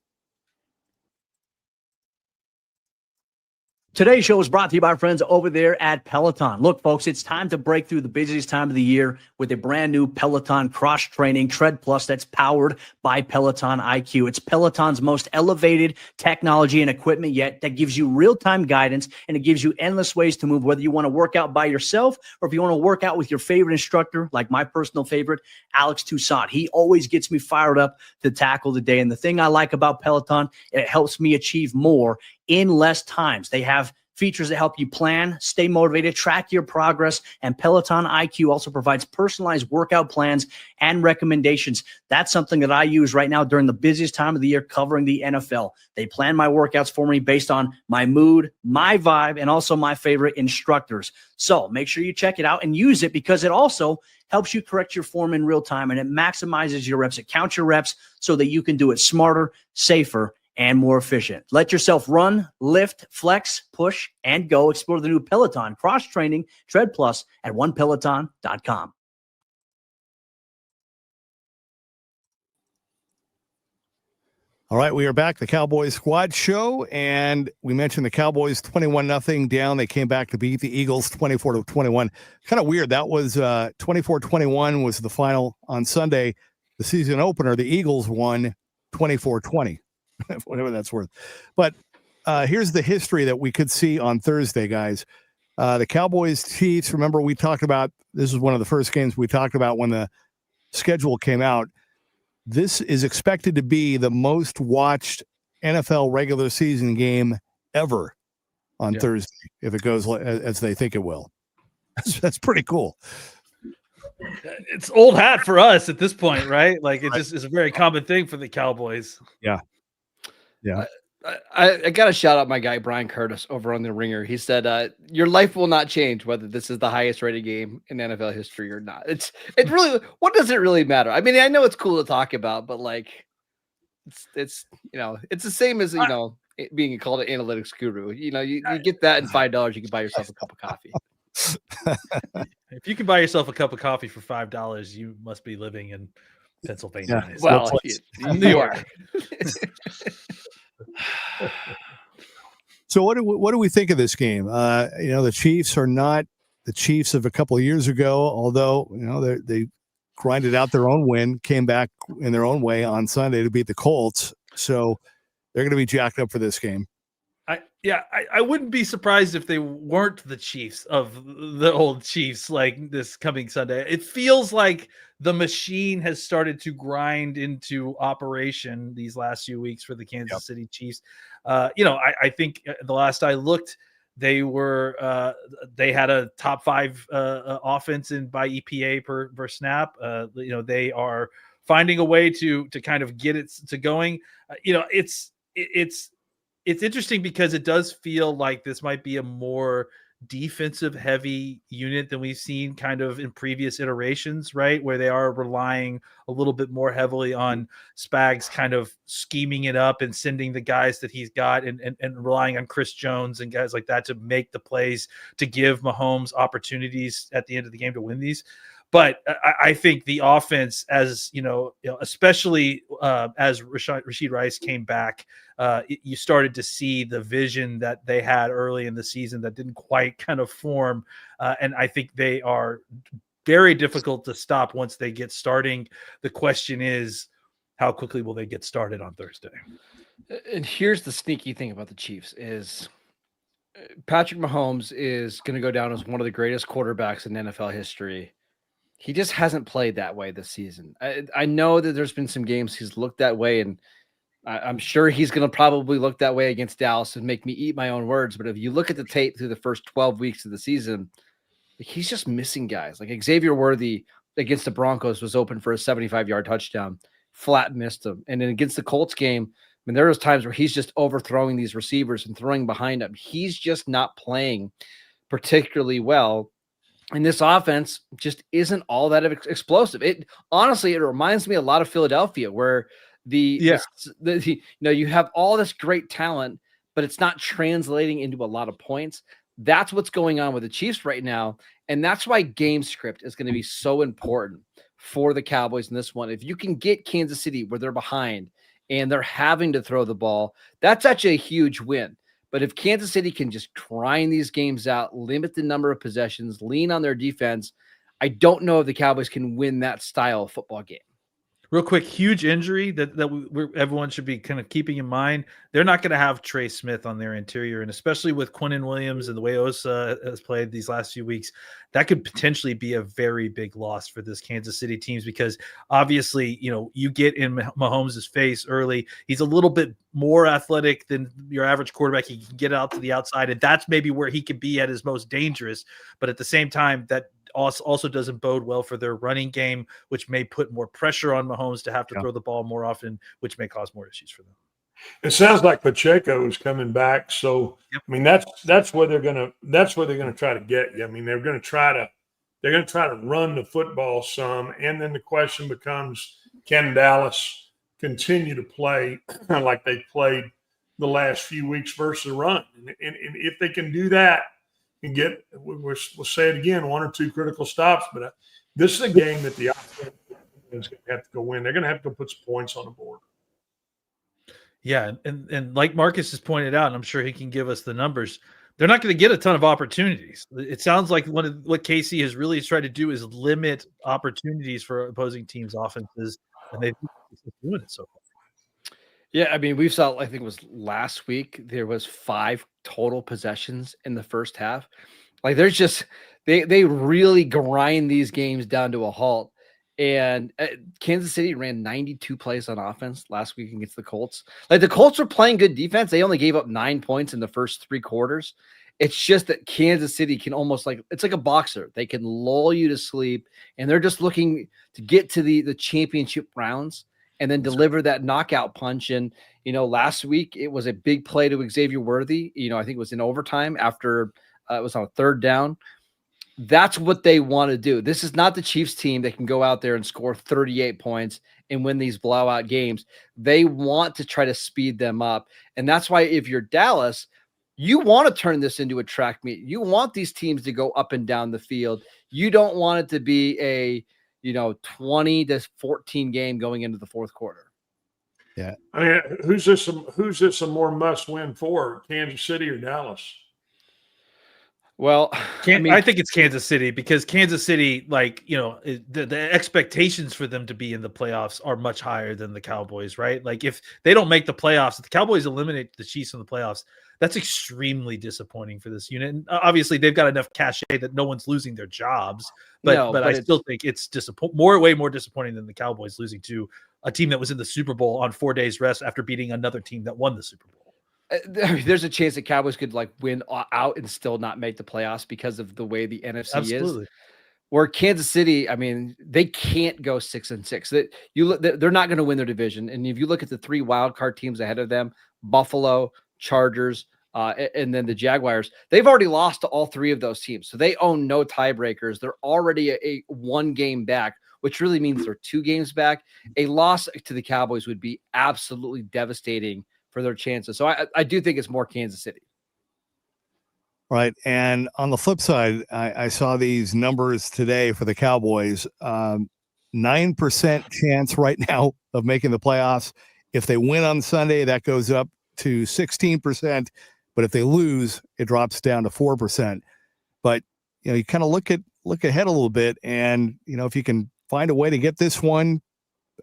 Today's show is brought to you by our friends over there at Peloton. Look, folks, it's time to break through the busiest time of the year with a brand new Peloton cross-training Tread Plus that's powered by Peloton IQ. It's Peloton's most elevated technology and equipment yet that gives you real-time guidance, and it gives you endless ways to move, whether you want to work out by yourself or if you want to work out with your favorite instructor, like my personal favorite, Alex Toussaint. He always gets me fired up to tackle the day. And the thing I like about Peloton, it helps me achieve more in less times. They have features that help you plan, stay motivated, track your progress, and Peloton IQ also provides personalized workout plans and recommendations. That's something that I use right now during the busiest time of the year covering the NFL. They plan my workouts for me based on my mood, my vibe, and also my favorite instructors. So make sure you check it out and use it, because it also helps you correct your form in real time, and it maximizes your reps. It counts your reps so that you can do it smarter, safer, and more efficient. Let yourself run, lift, flex, push, and go. Explore the new Peloton cross-training Tread Plus at onepeloton.com. All right, we are back, the Cowboys Squad Show, and we mentioned the Cowboys 21-0 down. They came back to beat the Eagles 24-21. Kind of weird. That was 24-21 was the final on Sunday. The season opener, the Eagles won 24-20. Whatever that's worth. But here's the history that we could see on Thursday, guys. The Cowboys Chiefs, remember we talked about, this is one of the first games we talked about when the schedule came out. This is expected to be the most watched NFL regular season game ever on Thursday, if it goes as they think it will. That's pretty cool. It's old hat for us at this point, right? Like it just is a very common thing for the Cowboys. Yeah. I got to shout out my guy Brian Curtis over on The Ringer. He said, "Your life will not change whether this is the highest rated game in NFL history or not." It really, what does it really matter? I mean, I know it's cool to talk about, but like, it's it's the same as being called an analytics guru. You get that and $5, you can buy yourself a cup of coffee. If you can buy yourself a cup of coffee for $5, you must be living in Pennsylvania. Yeah. Well, New York. So what do we think of this game? The Chiefs are not the Chiefs of a couple of years ago, although they grinded out their own win, came back in their own way on Sunday to beat the Colts. So they're going to be jacked up for this game. I wouldn't be surprised if they weren't the Chiefs of the old Chiefs like this coming Sunday. It feels like the machine has started to grind into operation these last few weeks for the Kansas City Chiefs. I think the last I looked, they had a top 5 offense by EPA per snap. They are finding a way to kind of get it to going. It's interesting because it does feel like this might be a more defensive heavy unit than we've seen kind of in previous iterations, right? Where they are relying a little bit more heavily on Spags kind of scheming it up and sending the guys that he's got and relying on Chris Jones and guys like that to make the plays to give Mahomes opportunities at the end of the game to win these. But I think the offense, as especially as Rashid Rice came back, you started to see the vision that they had early in the season that didn't quite kind of form. And I think they are very difficult to stop once they get starting. The question is, how quickly will they get started on Thursday? And here's the sneaky thing about the Chiefs is Patrick Mahomes is going to go down as one of the greatest quarterbacks in NFL history. He just hasn't played that way this season. I know that there's been some games he's looked that way, and I'm sure he's going to probably look that way against Dallas and make me eat my own words. But if you look at the tape through the first 12 weeks of the season, he's just missing guys. Like Xavier Worthy against the Broncos was open for a 75-yard touchdown, flat missed him. And then against the Colts game, I mean, there was times where he's just overthrowing these receivers and throwing behind him. He's just not playing particularly well. And this offense just isn't all that explosive. It honestly, it reminds me a lot of Philadelphia, where you have all this great talent, but it's not translating into a lot of points. That's what's going on with the Chiefs right now. And that's why game script is going to be so important for the Cowboys in this one. If you can get Kansas City where they're behind and they're having to throw the ball, that's actually a huge win. But if Kansas City can just grind these games out, limit the number of possessions, lean on their defense, I don't know if the Cowboys can win that style of football game. Real quick, huge injury that everyone should be kind of keeping in mind. They're not going to have Trey Smith on their interior, and especially with Quinnen Williams and the way Osa has played these last few weeks, that could potentially be a very big loss for this Kansas City teams, because obviously, you get in Mahomes' face early. He's a little bit more athletic than your average quarterback. He can get out to the outside, and that's maybe where he could be at his most dangerous. But at the same time, that also doesn't bode well for their running game, which may put more pressure on Mahomes to have to throw the ball more often, which may cause more issues for them. It sounds like Pacheco is coming back, so I mean that's where they're gonna try to get you. I mean they're gonna try to run the football some, and then the question becomes, can Dallas continue to play like they played the last few weeks versus the run? And if they can do that, and we'll say it again, 1 or 2 critical stops. But this is a game that the offense is going to have to go win. They're going to have to go put some points on the board. Yeah, and like Marcus has pointed out, and I'm sure he can give us the numbers, they're not going to get a ton of opportunities. It sounds like what Casey has really tried to do is limit opportunities for opposing teams' offenses, and they've been doing it so far. Yeah, I mean, we saw, I think it was last week, there was 5 total possessions in the first half. Like there's just, they really grind these games down to a halt. And Kansas City ran 92 plays on offense last week against the Colts. Like the Colts were playing good defense. They only gave up 9 points in the first 3 quarters. It's just that Kansas City can almost it's like a boxer. They can lull you to sleep, and they're just looking to get to the championship rounds and then deliver that knockout punch. And, last week it was a big play to Xavier Worthy. I think it was in overtime after it was on a 3rd down. That's what they want to do. This is not the Chiefs team that can go out there and score 38 points and win these blowout games. They want to try to speed them up. And that's why if you're Dallas, you want to turn this into a track meet. You want these teams to go up and down the field. You don't want it to be a 20-14 game going into the 4th quarter. Yeah. I mean, who's this a more must win for, Kansas City or Dallas? Well, I think it's Kansas City, because Kansas City, the expectations for them to be in the playoffs are much higher than the Cowboys, right? Like if they don't make the playoffs, if the Cowboys eliminate the Chiefs in the playoffs, that's extremely disappointing for this unit. And obviously they've got enough cachet that no one's losing their jobs, but I still think it's way more disappointing than the Cowboys losing to a team that was in the Super Bowl on 4 days rest after beating another team that won the Super Bowl. There's a chance that Cowboys could win out and still not make the playoffs because of the way the NFC is. Where Kansas City, I mean, they can't go 6-6. They're not going to win their division. And if you look at the 3 wild card teams ahead of them, Buffalo, Chargers, and then the Jaguars, they've already lost to all 3 of those teams. So they own no tiebreakers. They're already a 1 game back, which really means they're 2 games back. A loss to the Cowboys would be absolutely devastating for their chances. So I do think it's more Kansas City. Right. And on the flip side, I saw these numbers today for the Cowboys. 9% chance right now of making the playoffs. If they win on Sunday, that goes up to 16%. But if they lose, it drops down to 4%. But, you kind of look ahead a little bit. And, if you can find a way to get this one,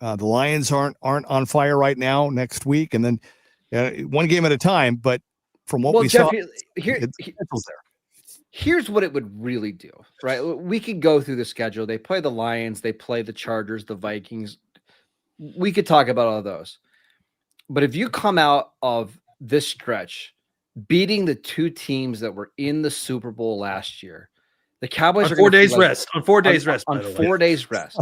the Lions aren't on fire right now next week. And then 1 game at a time. But from what we saw, here's what it would really do, right? We could go through the schedule. They play the Lions, they play the Chargers, the Vikings. We could talk about all those. But if you come out of this stretch beating the 2 teams that were in the Super Bowl last year, the Cowboys on 4 days rest. On 4 days rest. On 4 days rest.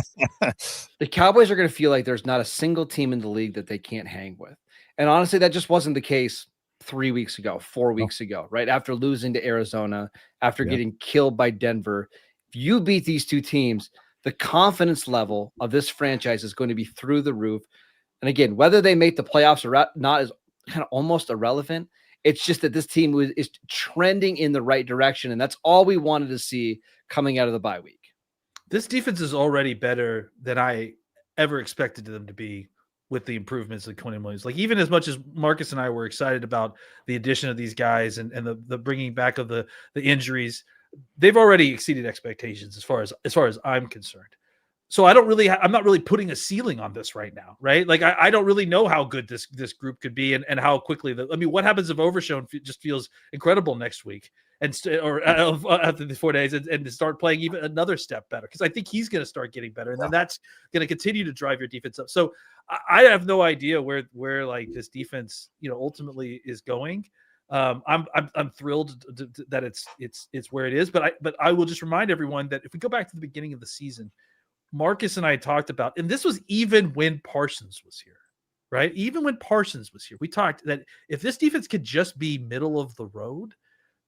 The Cowboys are going to feel like there's not a single team in the league that they can't hang with. And honestly, that just wasn't the case 3 weeks ago, 4 weeks ago, right? After losing to Arizona, after getting killed by Denver. If you beat these 2 teams, the confidence level of this franchise is going to be through the roof. And again, whether they make the playoffs or not is kind of almost irrelevant. It's just that this team is trending in the right direction. And that's all we wanted to see coming out of the bye week. This defense is already better than I ever expected them to be with the improvements of Quinn Williams. Like, even as much as Marcus and I were excited about the addition of these guys and the bringing back of the injuries, they've already exceeded expectations as far as I'm concerned. So I'm not really putting a ceiling on this right now, right? Like, I don't really know how good this group could be and how quickly what happens if Overshown just feels incredible next week or after the 4 days and to start playing even another step better, because I think he's going to start getting better, and then that's going to continue to drive your defense up. So I have no idea where like this defense, ultimately is going. I'm thrilled that it's where it is, but I will just remind everyone that if we go back to the beginning of the season, Marcus and I talked about, and this was even when Parsons was here, right? Even when Parsons was here, we talked that if this defense could just be middle of the road,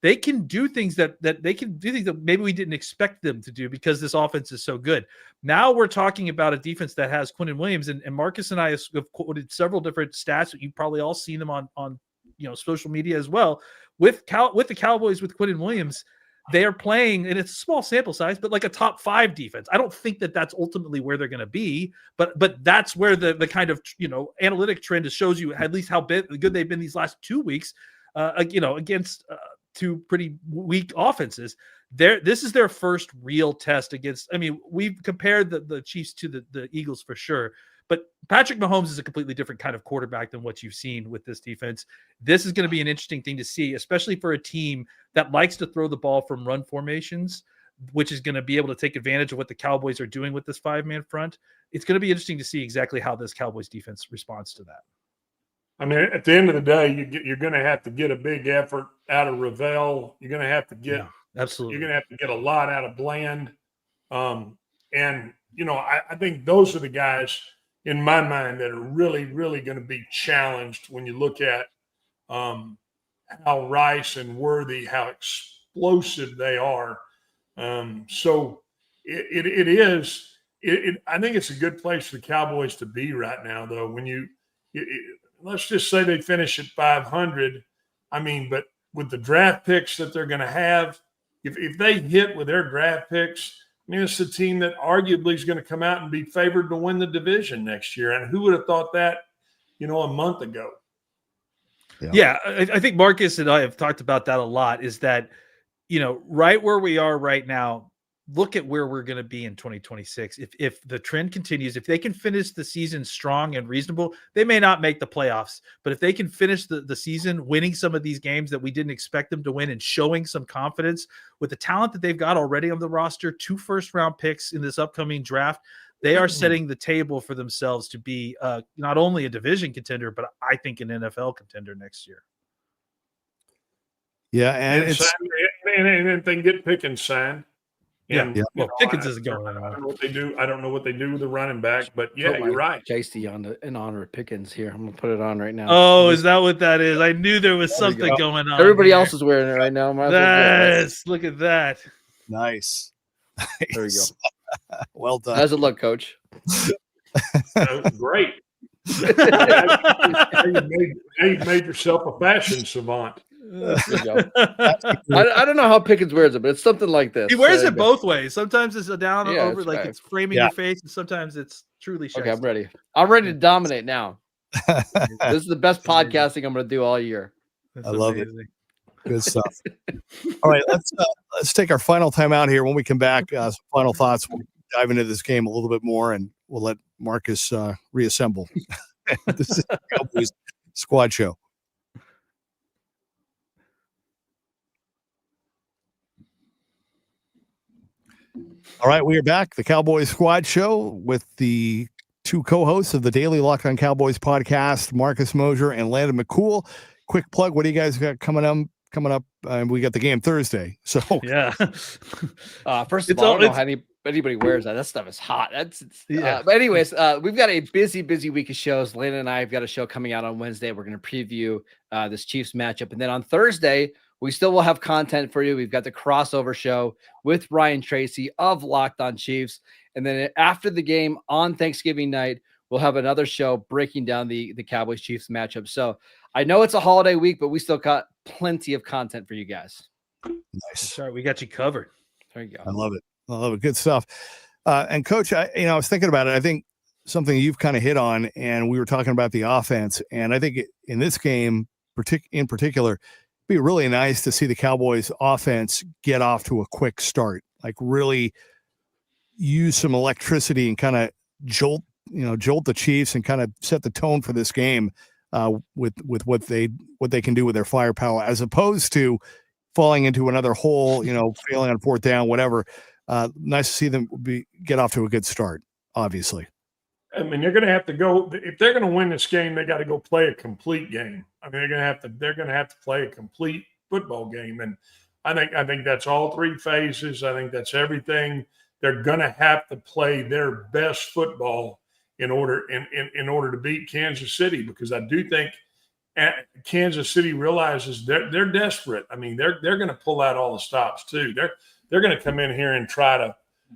they can do things that maybe we didn't expect them to do because this offense is so good. Now we're talking about a defense that has Quinn Williams, and Marcus and I have quoted several different stats that you've probably all seen them on social media as well. With the Cowboys with Quinn Williams, they are playing, and it's a small sample size, but like a top 5 defense. I don't think that that's ultimately where they're going to be, but that's where the kind of analytic trend shows you at least how good they've been these last 2 weeks, against two pretty weak offenses. This is their first real test against. I mean, we've compared the Chiefs to the Eagles for sure, but Patrick Mahomes is a completely different kind of quarterback than what you've seen with this defense. This is going to be an interesting thing to see, especially for a team that likes to throw the ball from run formations, which is going to be able to take advantage of what the Cowboys are doing with this 5-man front. It's going to be interesting to see exactly how this Cowboys defense responds to that. I mean, at the end of the day, you're going to have to get a big effort out of Ravel. You're going to have to get absolutely. You're going to have to get a lot out of Bland, and I think those are the guys in my mind that are really, really going to be challenged when you look at how Rice and Worthy, how explosive they are. So it is. I think it's a good place for the Cowboys to be right now, though. When let's just say they finish at 500. I mean, but with the draft picks that they're going to have, if they hit with their draft picks, I mean, it's a team that arguably is going to come out and be favored to win the division next year. And who would have thought that, a month ago? Yeah, I think Marcus and I have talked about that a lot, is that, right where we are right now, look at where we're going to be in 2026. If the trend continues, if they can finish the season strong and reasonable, they may not make the playoffs, but if they can finish the season winning some of these games that we didn't expect them to win and showing some confidence with the talent that they've got already on the roster, 2 first-round picks in this upcoming draft, they are setting the table for themselves to be not only a division contender, but I think an NFL contender next year. Yeah, and if they can get Pickens signed. And, well, Pickens isn't going on. I don't know what they do. I don't know what they do with the running back, but you're right. JC in honor of Pickens here. I'm gonna put it on right now. Oh, is that what that is? I knew there was something going on. Everybody else is wearing it right now. Yes, look at that. Nice. There we go. Well done. How's it look, Coach? Great. You made yourself a fashion savant. I don't know how Pickens wears it, but it's something like this. He wears it both ways. Sometimes it's a down over, like right. It's framing your face, and sometimes it's truly shiesty. Okay, I'm ready. I'm ready to dominate now. This is the best podcasting I'm going to do all year. I love it. Good stuff. All right, let's take our final time out here. When we come back, some final thoughts. We'll dive into this game a little bit more, and we'll let Marcus reassemble. This is the Cowboys Squad Show. All right, we are back. The Cowboys Squad Show with the 2 co-hosts of the Daily Locked On Cowboys podcast, Marcus Mosher and Landon McCool. Quick plug: what do you guys got coming up? We got the game Thursday. So yeah. First of all, I don't know how anybody wears that. That stuff is hot. But anyways, we've got a busy week of shows. Landon and I have got a show coming out on Wednesday. We're going to preview this Chiefs matchup, and then on Thursday, we still will have content for you. We've got the crossover show with Ryan Tracy of Locked On Chiefs. And then after the game on Thanksgiving night, we'll have another show breaking down the Cowboys Chiefs matchup. So I know it's a holiday week, but we still got plenty of content for you guys. Nice. Sorry, we got you covered. There you go. I love it. Good stuff. And Coach, I was thinking about it. I think something you've kind of hit on, and we were talking about the offense. And I think in this game, in particular, it'd be really nice to see the Cowboys offense get off to a quick start, like really use some electricity and kind of jolt the Chiefs and kind of set the tone for this game with what they can do with their firepower, as opposed to falling into another hole, failing on fourth down, whatever. Nice to see them get off to a good start, obviously. I mean, they're going to have to go, if they're going to win this game, they got to go play a complete game. I mean, they're going to have to play a complete football game. And I think that's all three phases. I think that's everything. They're going to have to play their best football in order to beat Kansas City, because I do think Kansas City realizes they're desperate. I mean, they're going to pull out all the stops too. They're going to come in here and try to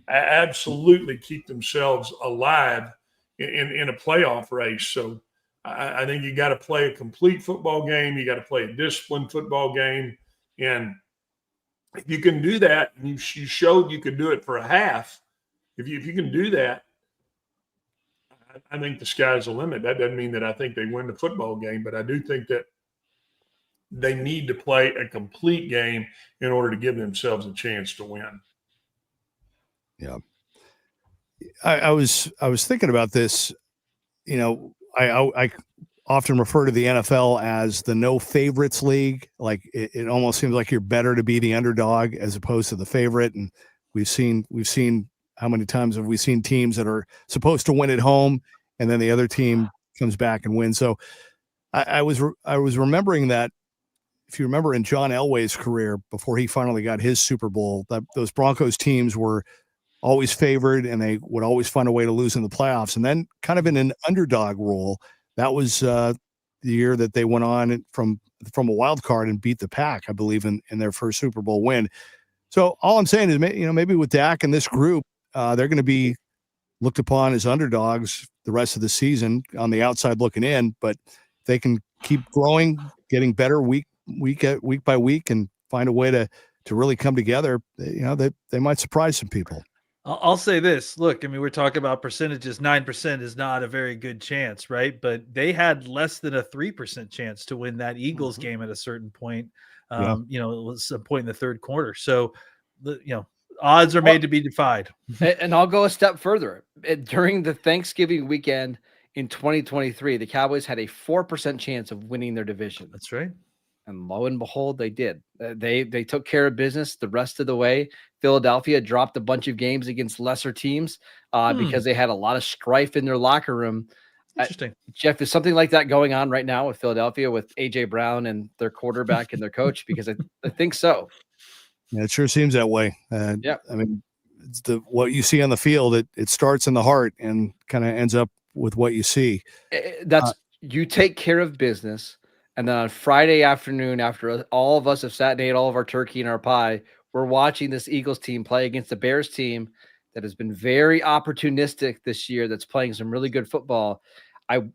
absolutely keep themselves alive in a playoff race. So I think you got to play a complete football game. You got to play a disciplined football game. And if you can do that, and you showed you could do it for a half, if you can do that, I think the sky's the limit. That doesn't mean that I think they win the football game, but I do think that they need to play a complete game in order to give themselves a chance to win. Yeah. I was thinking about this, I often refer to the NFL as the no favorites league. Like it almost seems like you're better to be the underdog as opposed to the favorite. And we've seen how many times have we seen teams that are supposed to win at home and then the other team comes back and wins. So I was remembering that, if you remember in John Elway's career before he finally got his Super Bowl, that those Broncos teams were always favored and they would always find a way to lose in the playoffs. And then kind of in an underdog role, that was the year that they went on from a wild card and beat the Pack, I believe, in their first Super Bowl win. So all I'm saying is, maybe with Dak and this group, they're going to be looked upon as underdogs the rest of the season on the outside looking in, but if they can keep growing, getting better week by week, and find a way to really come together, they might surprise some people. I'll say this. Look, I mean, we're talking about percentages. 9% is not a very good chance, right? But they had less than a 3% chance to win that Eagles game at a certain point. It was a point in the third quarter. So, odds are made to be defied. And I'll go a step further. During the Thanksgiving weekend in 2023, the Cowboys had a 4% chance of winning their division. That's right. And lo and behold, they did. They took care of business the rest of the way. Philadelphia dropped a bunch of games against lesser teams because they had a lot of strife in their locker room. Interesting. Jeff, is something like that going on right now with Philadelphia, with A.J. Brown and their quarterback and their coach? Because I think so. Yeah, it sure seems that way. Yeah. I mean, it's what you see on the field, it starts in the heart and kind of ends up with what you see. You take care of business. And then on Friday afternoon, after all of us have sat and ate all of our turkey and our pie, we're watching this Eagles team play against the Bears team that has been very opportunistic this year, that's playing some really good football. I'm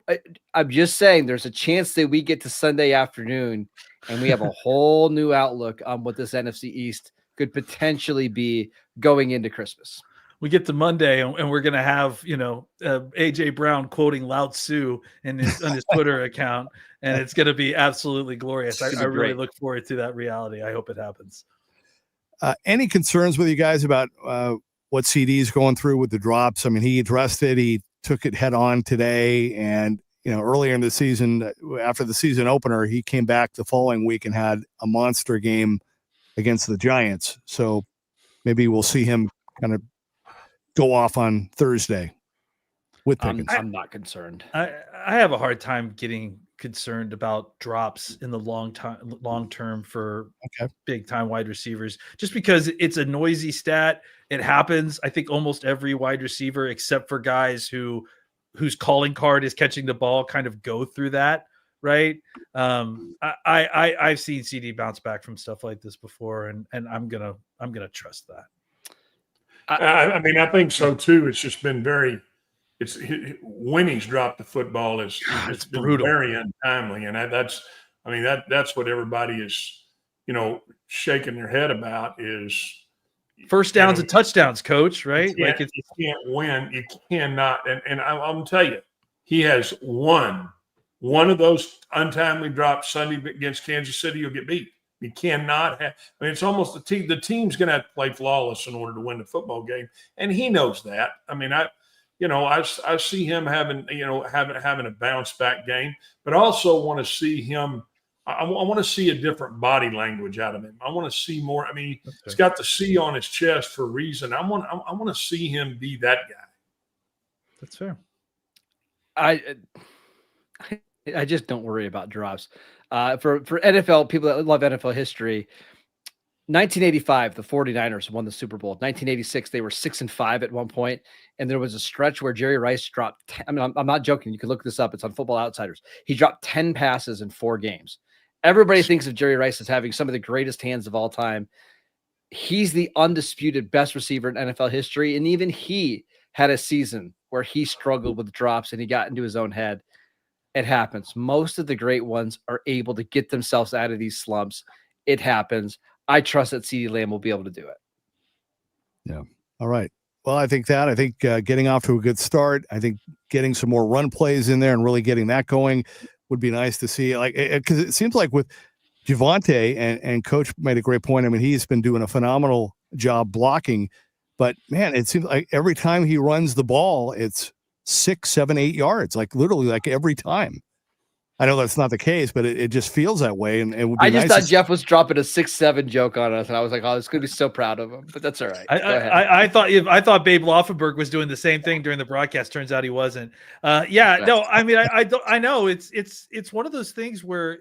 just saying there's a chance that we get to Sunday afternoon and we have a whole new outlook on what this NFC East could potentially be going into Christmas. We get to Monday and we're going to have, A.J. Brown quoting Lao Tzu on his Twitter account, and it's going to be absolutely glorious. I really look forward to that reality. I hope it happens. Any concerns with you guys about what CD's going through with the drops? I mean, he addressed it. He took it head on today, and earlier in the season, after the season opener, he came back the following week and had a monster game against the Giants. So maybe we'll see him kind of go off on Thursday with Pickens. I'm not concerned. I have a hard time getting concerned about drops in the long term for big time wide receivers, just because it's a noisy stat. It happens. I think almost every wide receiver, except for guys whose calling card is catching the ball, kind of go through that. Right. I've seen CD bounce back from stuff like this before, and I'm going to trust that. I mean, I think so too. It's just been when he's dropped the football it's been brutal, very untimely, and that's what everybody is shaking their head about is First downs and touchdowns, coach, right? You can't win. You cannot. And I'm going to tell you, he has one of those untimely drops Sunday against Kansas City, you'll get beat. You cannot have. I mean, it's almost the team's going to have to play flawless in order to win the football game, and he knows that. I mean, I see him having a bounce back game, but I also want to see him. I want to see a different body language out of him. I want to see more. I mean, he's got the C on his chest for a reason. I want to see him be that guy. That's fair. I just don't worry about drops. For NFL people that love NFL history, 1985, the 49ers won the Super Bowl. 1986, they were 6-5 at one point, and there was a stretch where Jerry Rice dropped. I'm not joking. You can look this up. It's on Football Outsiders. He dropped 10 passes in 4 games. Everybody thinks of Jerry Rice as having some of the greatest hands of all time. He's the undisputed best receiver in NFL history, and even he had a season where he struggled with drops and he got into his own head. It happens. Most of the great ones are able to get themselves out of these slumps. It happens. I trust that CeeDee Lamb will be able to do it. Yeah. All right. Well, I think getting off to a good start, I think getting some more run plays in there and really getting that going would be nice to see. Like, because it seems like with Javonte and Coach made a great point. I mean, he's been doing a phenomenal job blocking, but man, it seems like every time he runs the ball, it's 6, 7, 8 yards, like literally like every time. I know that's not the case, but it just feels that way. And it would be I just nice thought Jeff was dropping a 6-7 joke on us, and I was like, "Oh, it's going to be so proud of him." But that's all right. I thought Babe Laufenberg was doing the same thing during the broadcast. Turns out he wasn't. No, I mean, I know it's one of those things where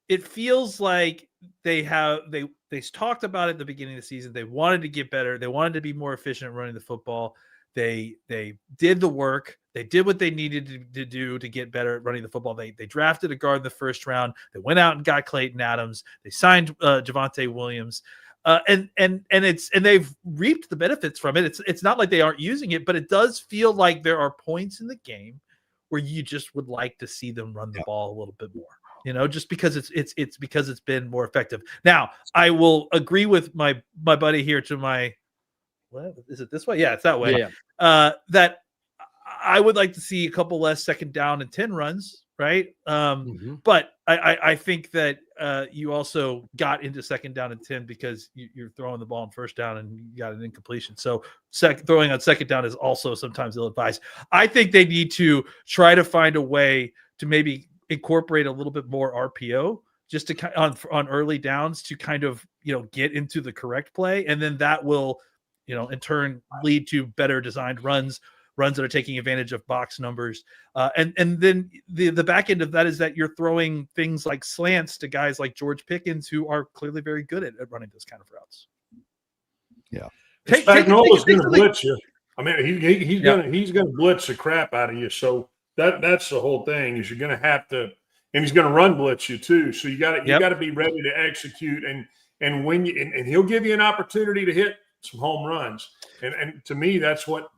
it feels like they talked about it at the beginning of the season. They wanted to get better. They wanted to be more efficient running the football. They did the work. They did what they needed to do to get better at running the football. They drafted a guard in the first round. They went out and got Clayton Adams. They signed Javonte Williams, and they've reaped the benefits from it. It's not like they aren't using it, but it does feel like there are points in the game where you just would like to see them run the ball a little bit more. Just because it's because it's been more effective. Now, I will agree with my buddy here to my. What is it this way? Yeah, it's that way. Yeah. That I would like to see a couple less 2nd down and 10 runs, right? But I think that you also got into 2nd down and 10 because you're throwing the ball on 1st down and you got an incompletion. So throwing on 2nd down is also sometimes ill-advised. I think they need to try to find a way to maybe incorporate a little bit more RPO just to on early downs to kind of get into the correct play, and then that will in turn lead to better designed runs that are taking advantage of box numbers. And then the back end of that is that you're throwing things like slants to guys like George Pickens, who are clearly very good at running those kind of routes. Yeah. Spagnola's going to blitz you. I mean, he's going to blitz the crap out of you. So that's the whole thing is you're going to have to, and he's going to run blitz you too. So you got to be ready to execute. And when and he'll give you an opportunity to hit some home runs. And to me, that's what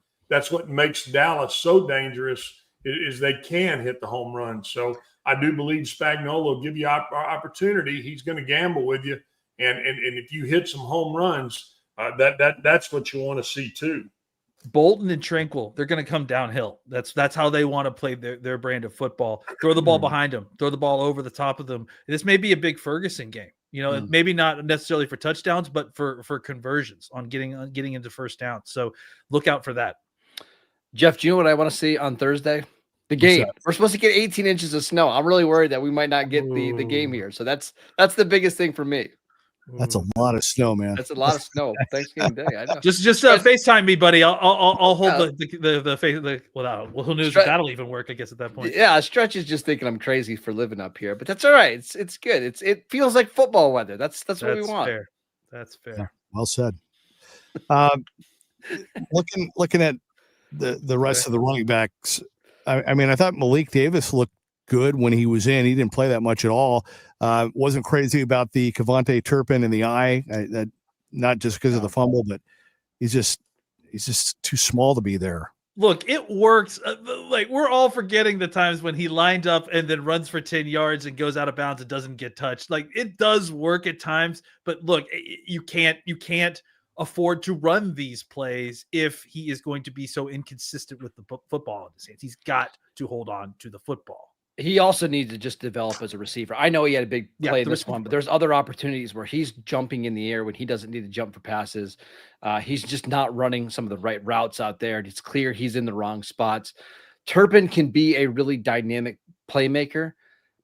makes Dallas so dangerous is they can hit the home run. So I do believe Spagnuolo will give you opportunity. He's going to gamble with you. And if you hit some home runs, that's what you want to see too. Bolton and Tranquil, they're going to come downhill. That's how they want to play their brand of football. Throw the ball behind them. Throw the ball over the top of them. This may be a big Ferguson game. Maybe not necessarily for touchdowns, but for conversions on getting into 1st down. So look out for that. Jeff, do you know what I want to see on Thursday? The game. We're supposed to get 18 inches of snow. I'm really worried that we might not get the game here. So that's the biggest thing for me. That's a lot of snow, man. That's a lot of snow. Thanksgiving Day. I know. Just FaceTime me, buddy. I'll hold the face. Well, who knows if that'll even work? I guess at that point. Yeah, Stretch is just thinking I'm crazy for living up here, but that's all right. It's good. It feels like football weather. That's what we want. Fair. That's fair. Yeah, well said. Looking at the rest of the running backs, I mean, I thought Malik Davis looked good when he was in. He didn't play that much at all. Wasn't crazy about the Cavante Turpin in the eye. That not just because of the fumble, but he's just too small to be there. Look, it works. Like we're all forgetting the times when he lined up and then runs for 10 yards and goes out of bounds and doesn't get touched. Like it does work at times, but look, you can't afford to run these plays if he is going to be so inconsistent with the football in his hands. He's got to hold on to the football. He also needs to just develop as a receiver. I know he had a big play in this one, but there's other opportunities where he's jumping in the air when he doesn't need to jump for passes. He's just not running some of the right routes out there. It's clear he's in the wrong spots. Turpin can be a really dynamic playmaker,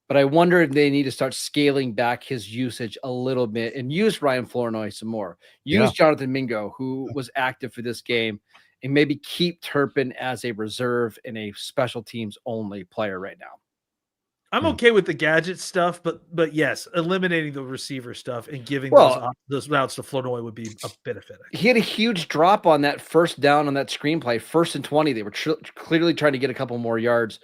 but I wonder if they need to start scaling back his usage a little bit and use Ryan Flournoy some more. Use Jonathan Mingo, who was active for this game, and maybe keep Turpin as a reserve and a special teams only player right now. I'm okay with the gadget stuff, but yes, eliminating the receiver stuff and giving those routes to Flournoy would be a benefit. He had a huge drop on that first down on that screenplay, 1st and 20. They were clearly trying to get a couple more yards,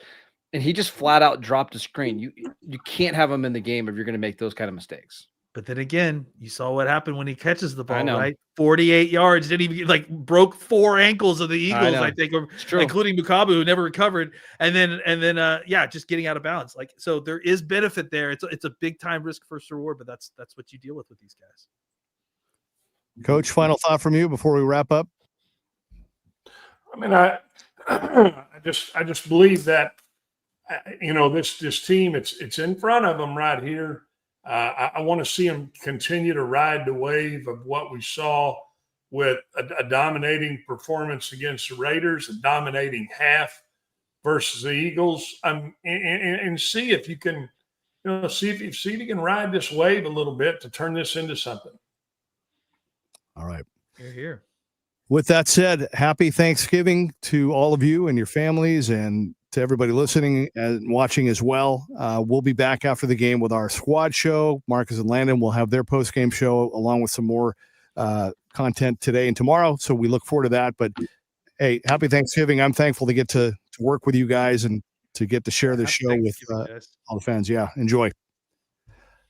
and he just flat out dropped a screen. You can't have him in the game if you're going to make those kind of mistakes. But then again, you saw what happened when he catches the ball, right? 48 yards, didn't even broke 4 ankles of the Eagles, I think, including Mukabu, who never recovered. And then, just getting out of bounds. So there is benefit there. It's a big time risk versus reward, but that's what you deal with these guys. Coach, final thought from you before we wrap up. I mean, I just believe that this team, it's in front of them right here. I want to see them continue to ride the wave of what we saw with a dominating performance against the Raiders, a dominating half versus the Eagles, and see if you can, see if you can ride this wave a little bit to turn this into something. All right. You're here. With that said, happy Thanksgiving to all of you and your families, and to everybody listening and watching as well. We'll be back after the game with our squad show. Marcus and Landon will have their post-game show along with some more content today and tomorrow. So we look forward to that. But hey, happy Thanksgiving. I'm thankful to get to work with you guys and to get to share this show with all the fans. Yeah, enjoy.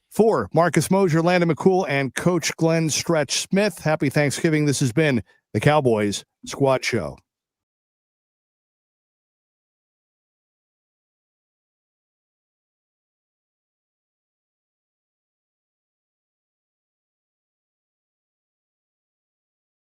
For Marcus Mosher, Landon McCool, and Coach Glenn Stretch Smith, happy Thanksgiving. This has been the Cowboys Squad Show.